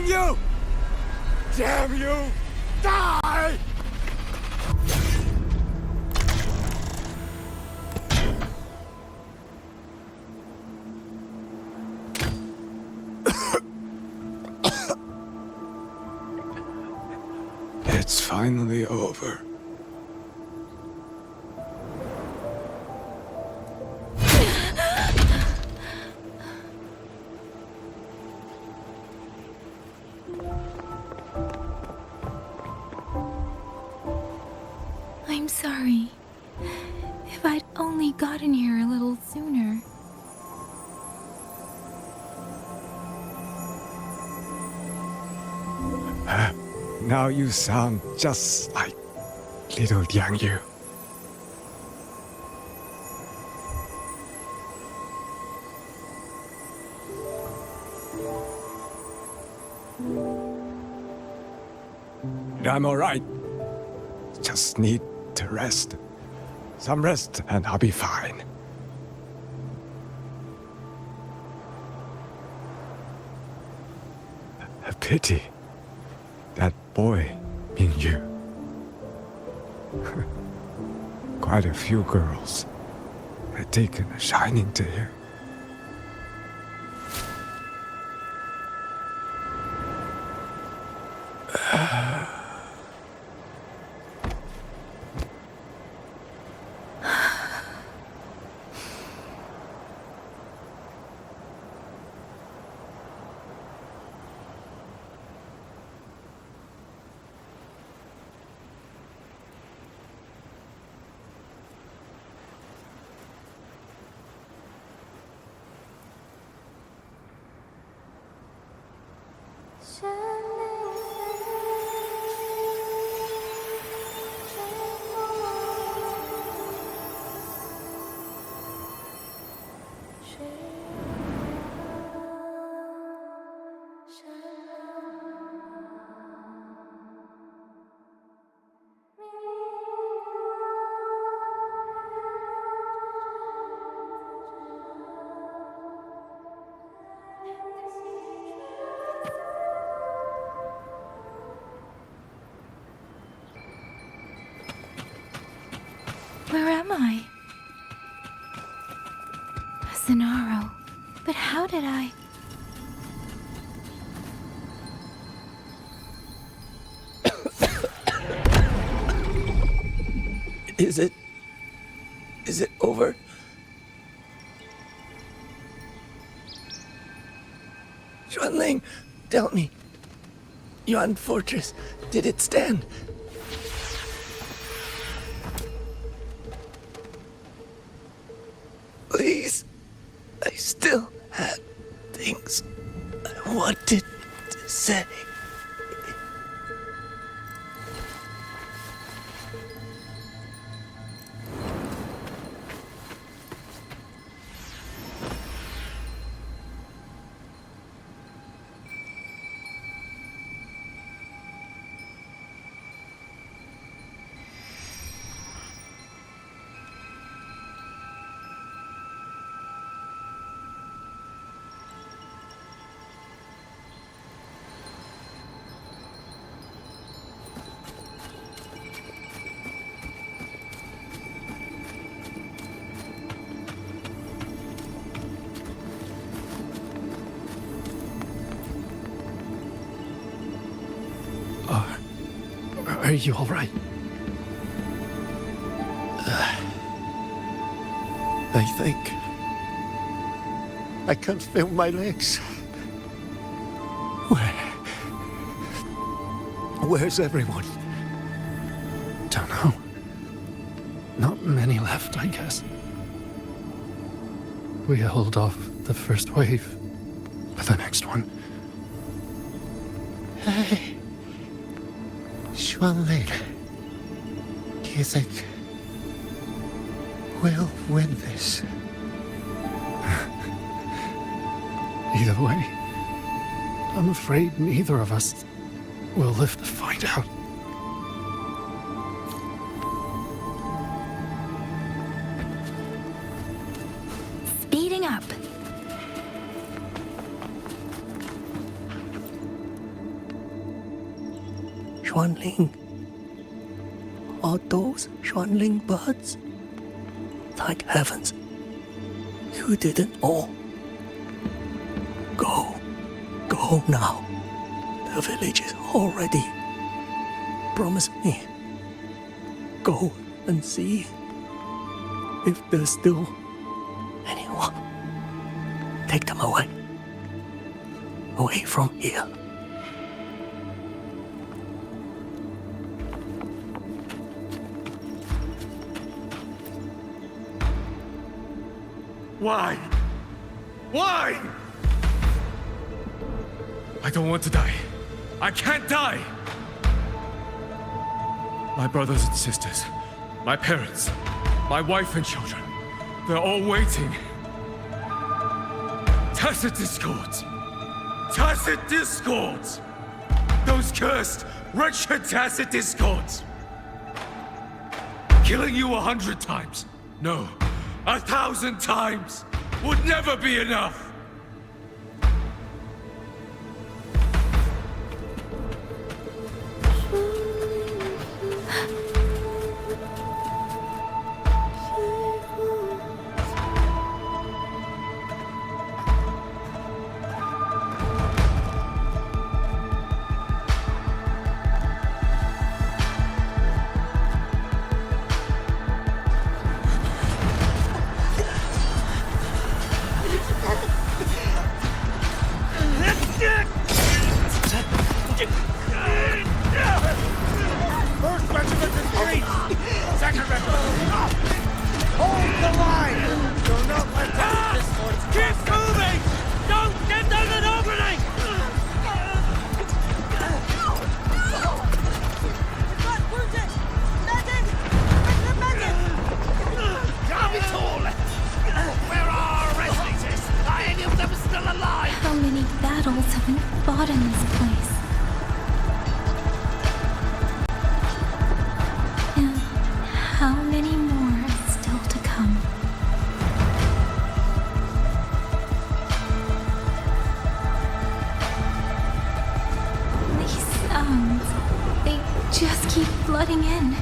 You! Damn you! Die! It's finally over. I'm sorry. If I'd only gotten here a little sooner. Now you sound just like little Liang Yu. I'm alright. Just need to rest. Some rest and I'll be fine. A pity. That boy, Mingyu. Quite a few girls had taken a shining to him. Where am I? Zenaro. But how did I... Is it over? Xuanling, tell me. Yuan Fortress, did it stand? Please, I still had things I wanted to say. Are you all right? I think I can't feel my legs. Where's everyone? Don't know. Not many left, I guess. We held off the first wave, but the next one, Hey. Xuanling. Do you think we'll win this? Either way, I'm afraid neither of us will live to find out. Speeding up. Xuanling. Are those Xuanling birds? Thank heavens. You didn't know. Go now. The village is all ready. Promise me. Go and see if there's still anyone. Take them away. Away from here. Why? Why? I don't want to die. I can't die! My brothers and sisters, my parents, my wife and children, they're all waiting. Tacit discords! Tacit discords! Those cursed, wretched tacit discords! Killing you 100 times, no, 1,000 times, would never be enough! First regiment is breached! Second regiment! Hold the line! Do not let them discord. Keep moving! Don't get them an opening! Where are our resonators? Are any of them still alive? How many battles have been fought in this place? And how many more are still to come? These sounds, they just keep flooding in.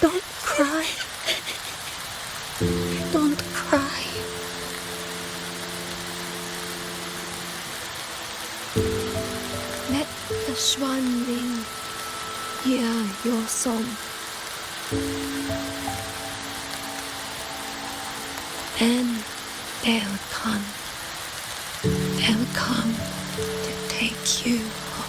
Don't cry. Don't cry. Let the Xuanling hear your song. And they'll come. They'll come to take you home.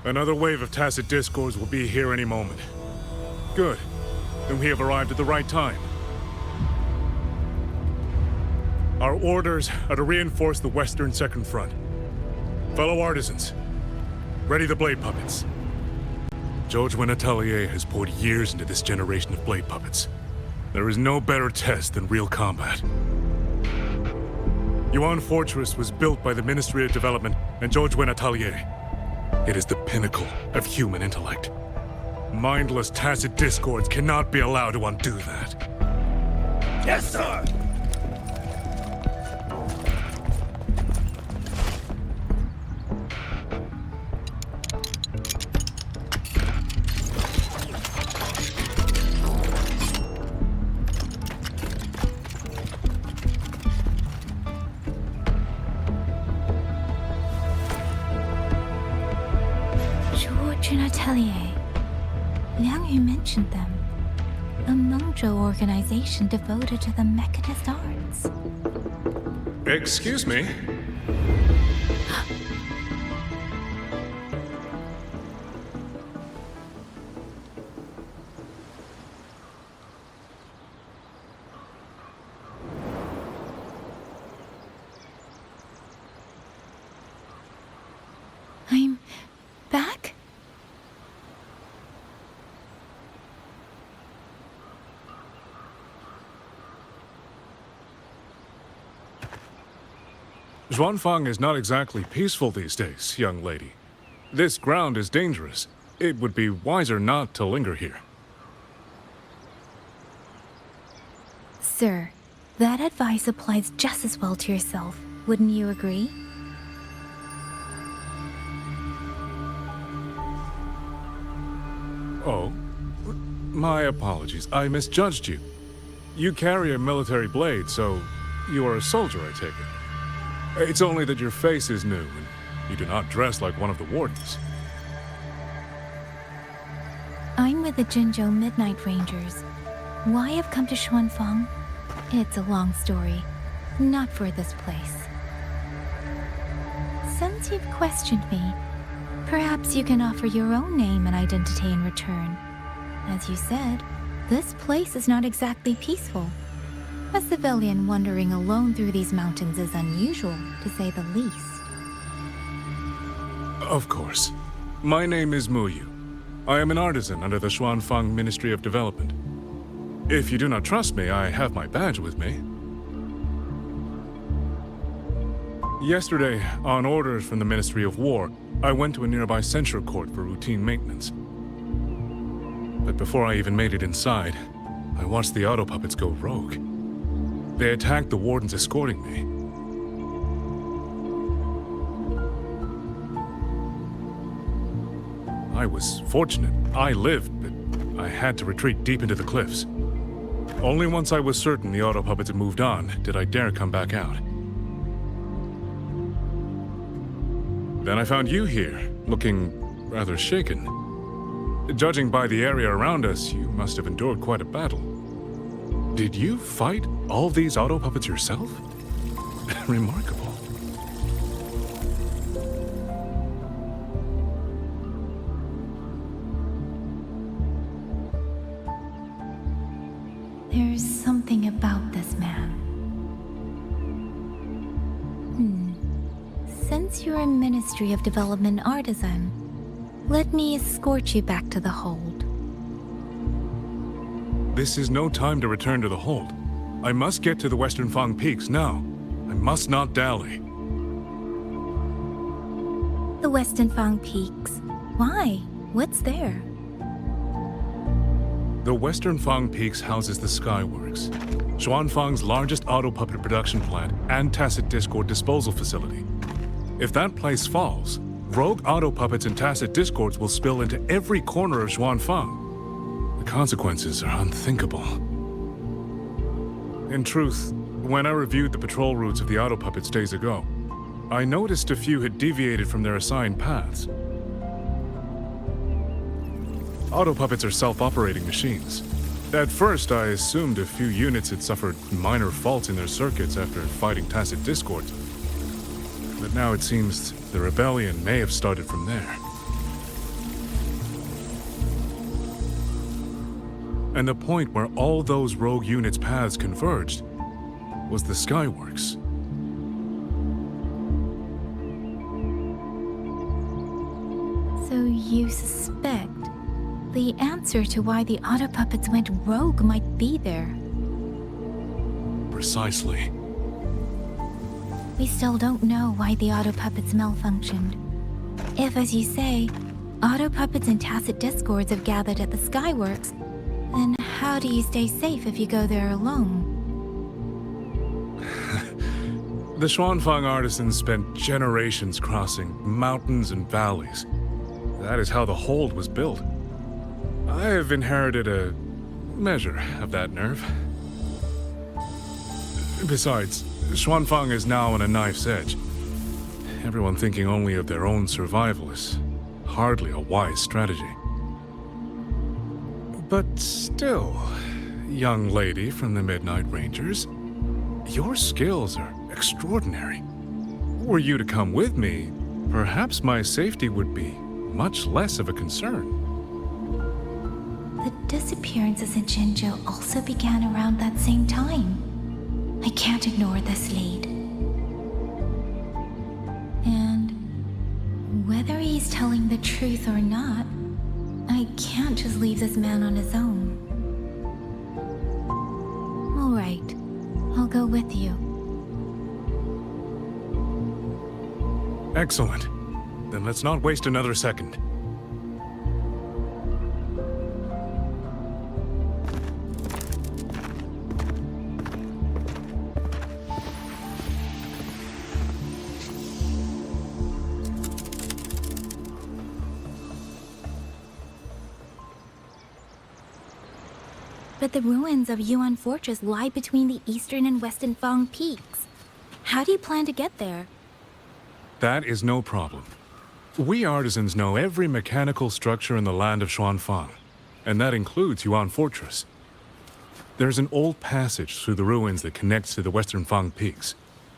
Another wave of tacit discords will be here any moment. Good. Then we have arrived at the right time. Our orders are to reinforce the western second front. Fellow artisans, ready the blade puppets. Jojwin Atelier has poured years into this generation of blade puppets. There is no better test than real combat. Yuan Fortress was built by the Ministry of Development and Jojwin Atelier. It is the pinnacle of human intellect. Mindless tacit discords cannot be allowed to undo that. Yes, sir! Atelier. Liang Yu mentioned them. A Mengzhou organization devoted to the mechanist arts. Excuse me? I'm back? Xuanfang is not exactly peaceful these days, young lady. This ground is dangerous. It would be wiser not to linger here. Sir, that advice applies just as well to yourself. Wouldn't you agree? Oh? My apologies. I misjudged you. You carry a military blade, so you are a soldier, I take it. It's only that your face is new, and you do not dress like one of the wardens. I'm with the Jinzhou Midnight Rangers. Why I've come to Xuanfang? It's a long story. Not for this place. Since you've questioned me, perhaps you can offer your own name and identity in return. As you said, this place is not exactly peaceful. A civilian wandering alone through these mountains is unusual, to say the least. Of course. My name is Muyu. I am an artisan under the Xuanfang Ministry of Development. If you do not trust me, I have my badge with me. Yesterday, on orders from the Ministry of War, I went to a nearby censure court for routine maintenance. But before I even made it inside, I watched the auto puppets go rogue. They attacked the wardens escorting me. I was fortunate. I lived, but I had to retreat deep into the cliffs. Only once I was certain the auto puppets had moved on did I dare come back out. Then I found you here, looking rather shaken. Judging by the area around us, you must have endured quite a battle. Did you fight all these auto puppets yourself? Remarkable. There's something about this man. Since you're a Ministry of Development artisan, let me escort you back to the hold. This is no time to return to the hold. I must get to the Western Fang Peaks now. I must not dally. The Western Fang Peaks? Why? What's there? The Western Fang Peaks houses the Skyworks, Xuanfang's largest auto puppet production plant and tacit discord disposal facility. If that place falls, rogue auto puppets and tacit discords will spill into every corner of Xuanfang. The consequences are unthinkable. In truth, when I reviewed the patrol routes of the auto puppets days ago, I noticed a few had deviated from their assigned paths. Auto puppets are self-operating machines. At first, I assumed a few units had suffered minor faults in their circuits after fighting tacit discords. But now it seems the rebellion may have started from there. And the point where all those rogue units' paths converged was the Skyworks. So you suspect the answer to why the auto puppets went rogue might be there? Precisely. We still don't know why the auto puppets malfunctioned. If, as you say, auto puppets and tacit discords have gathered at the Skyworks, then how do you stay safe if you go there alone? The Xuanfang artisans spent generations crossing mountains and valleys. That is how the hold was built. I have inherited a measure of that nerve. Besides, Xuanfang is now on a knife's edge. Everyone thinking only of their own survival is hardly a wise strategy. But still, young lady from the Midnight Rangers, your skills are extraordinary. Were you to come with me, perhaps my safety would be much less of a concern. The disappearances in Jinzhou also began around that same time. I can't ignore this lead. And whether he's telling the truth or not, I can't just leave this man on his own. All right, I'll go with you. Excellent. Then let's not waste another second. But the ruins of Yuan Fortress lie between the eastern and western Fang peaks. How do you plan to get there? That is no problem. We artisans know every mechanical structure in the land of Xuanfang, and that includes Yuan Fortress. There's an old passage through the ruins that connects to the Western Fang peaks.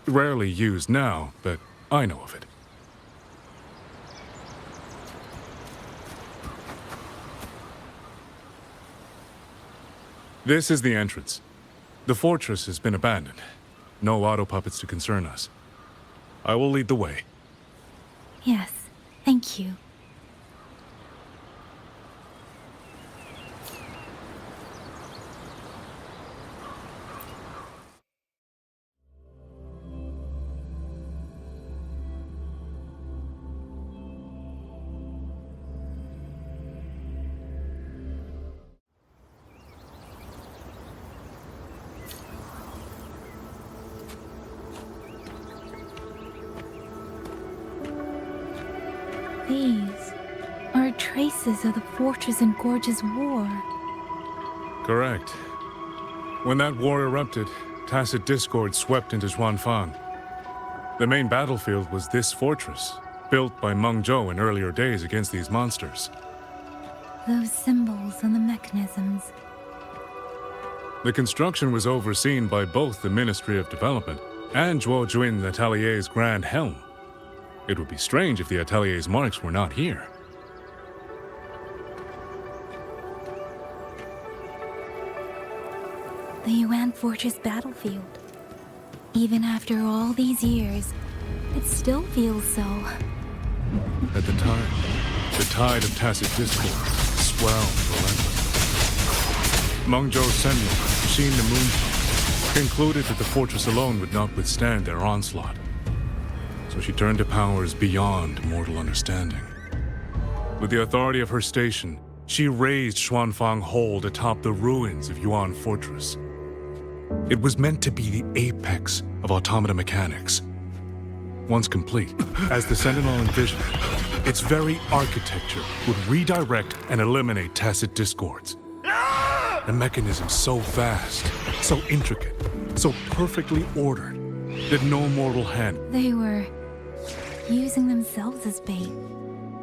Rarely used now, but I know of it. This is the entrance. The fortress has been abandoned. No auto puppets to concern us. I will lead the way. Yes, thank you. These are traces of the Fortress and Gorge's war. Correct. When that war erupted, tacit discord swept into Xuanfang. The main battlefield was this fortress, built by Meng Zhou in earlier days against these monsters. Those symbols and the mechanisms. The construction was overseen by both the Ministry of Development and Zhuo Jun Atelier's Grand Helm. It would be strange if the Atelier's marks were not here. The Yuan Fortress battlefield. Even after all these years, it still feels so. At the time, the tide of tacit discord swelled relentlessly. Meng Zhou's Senmu, Xin the Moonfang, concluded that the fortress alone would not withstand their onslaught. So she turned to powers beyond mortal understanding. With the authority of her station, she raised Xuanfang hold atop the ruins of Yuan Fortress. It was meant to be the apex of automata mechanics. Once complete, as the Sentinel envisioned, its very architecture would redirect and eliminate tacit discords. A mechanism so vast, so intricate, so perfectly ordered, that no mortal hand... They were using themselves as bait,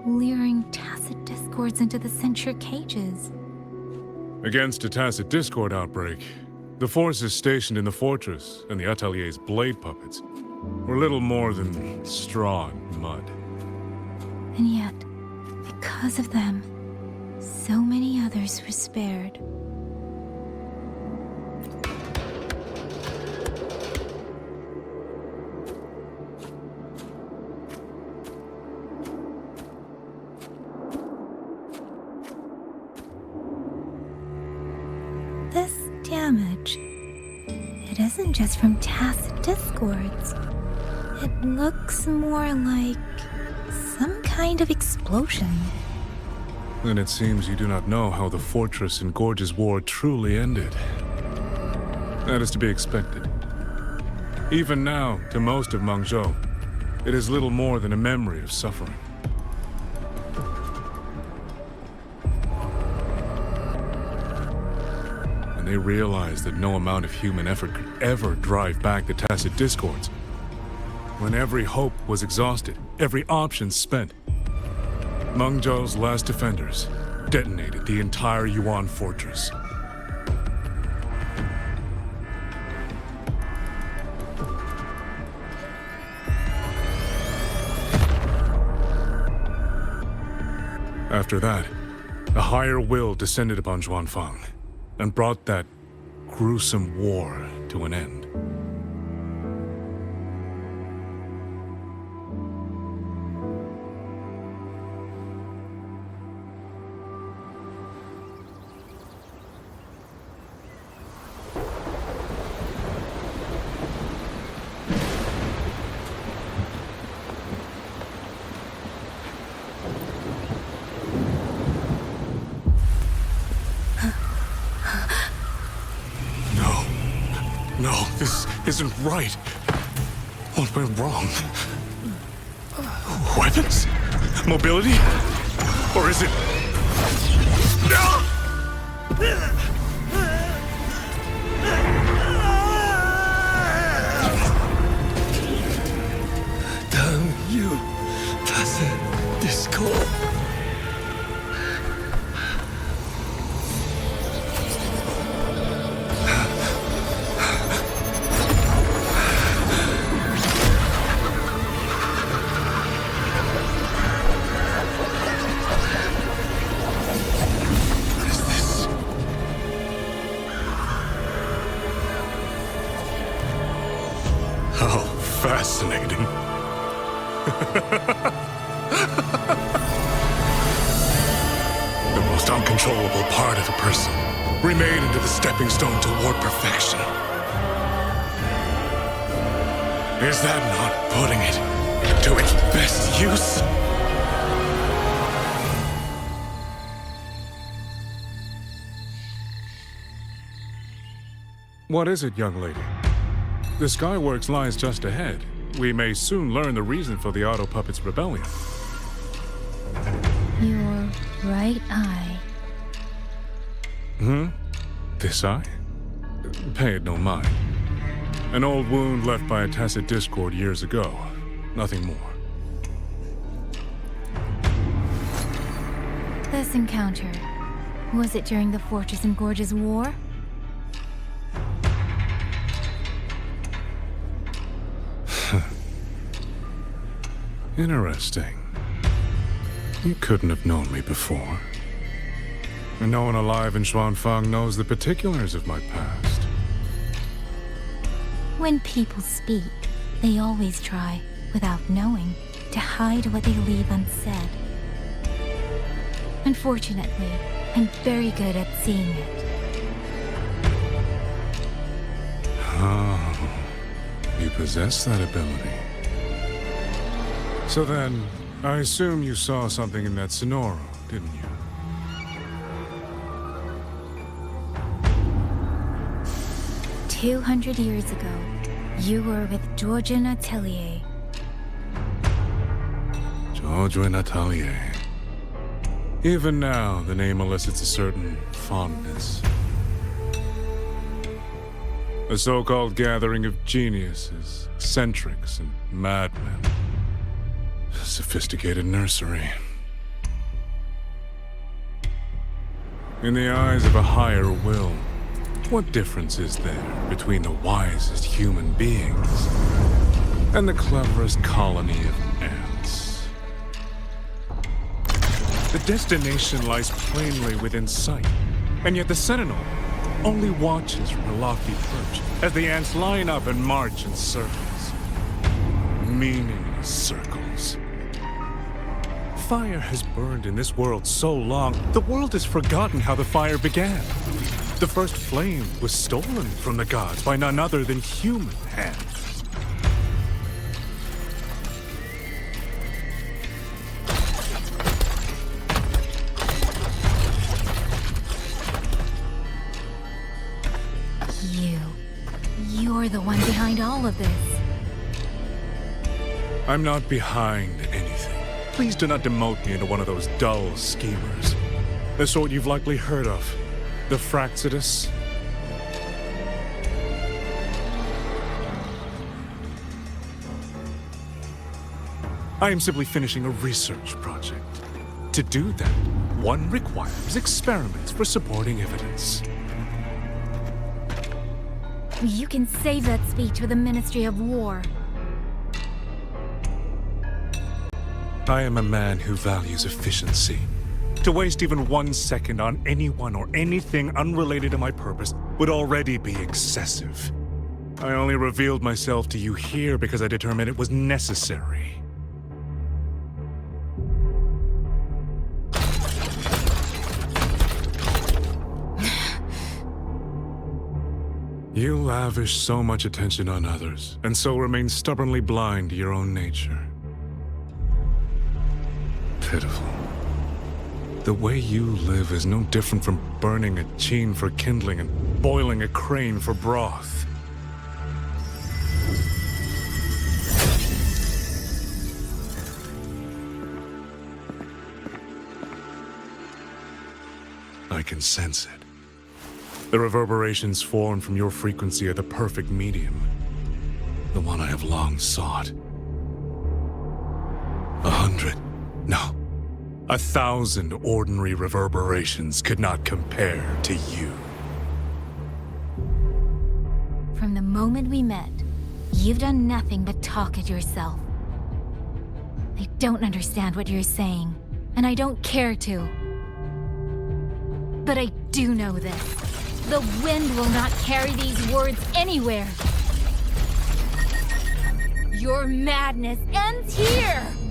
luring tacit discords into the censure cages. Against a tacit discord outbreak, the forces stationed in the fortress and the Atelier's blade puppets were little more than straw and mud. And yet, because of them, so many others were spared. This damage, it isn't just from tacit discords. It looks more like some kind of explosion. Then it seems you do not know how the Fortress and Gorge's war truly ended. That is to be expected. Even now, to most of Meng Zhou, it is little more than a memory of suffering. And they realized that no amount of human effort could ever drive back the tacit discords. When every hope was exhausted, every option spent, Meng Zhou's last defenders detonated the entire Yuan Fortress. After that, a higher will descended upon Xuanfang and brought that gruesome war to an end. No, this isn't right. What went wrong? Weapons? Mobility? Or is it... No! Discord. Fascinating. The most uncontrollable part of a person, remade into the stepping stone toward perfection. Is that not putting it to its best use? What is it, young lady? The Skyworks lies just ahead. We may soon learn the reason for the Auto Puppet's rebellion. Your right eye. This eye? Pay it no mind. An old wound left by a tacit discord years ago. Nothing more. This encounter, was it during the Fortress and Gorges War? Interesting. You couldn't have known me before. And no one alive in Xuanfang knows the particulars of my past. When people speak, they always try, without knowing, to hide what they leave unsaid. Unfortunately, I'm very good at seeing it. Oh, you possess that ability. So then, I assume you saw something in that Sonoro, didn't you? "200 years ago, you were with Georgian Atelier." Georgian Atelier. Even now, the name elicits a certain fondness. A so-called gathering of geniuses, eccentrics, and madmen. A sophisticated nursery. In the eyes of a higher will, what difference is there between the wisest human beings and the cleverest colony of ants? The destination lies plainly within sight, and yet the Sentinel only watches from a lofty perch as the ants line up and march in circles. Meaningless circles. Fire has burned in this world so long, the world has forgotten how the fire began. The first flame was stolen from the gods by none other than human hands. You're the one behind all of this. I'm not behind anything. Please do not demote me into one of those dull schemers. The sort you've likely heard of. The Fraxidus. I am simply finishing a research project. To do that, one requires experiments for supporting evidence. You can save that speech for the Ministry of War. I am a man who values efficiency. To waste even 1 second on anyone or anything unrelated to my purpose would already be excessive. I only revealed myself to you here because I determined it was necessary. You lavish so much attention on others, and so remain stubbornly blind to your own nature. Pitiful. The way you live is no different from burning a chine for kindling and boiling a crane for broth. I can sense it. The reverberations formed from your frequency are the perfect medium. The one I have long sought. 100. No, 1,000 ordinary reverberations could not compare to you. From the moment we met, you've done nothing but talk at yourself. I don't understand what you're saying, and I don't care to. But I do know this. The wind will not carry these words anywhere. Your madness ends here!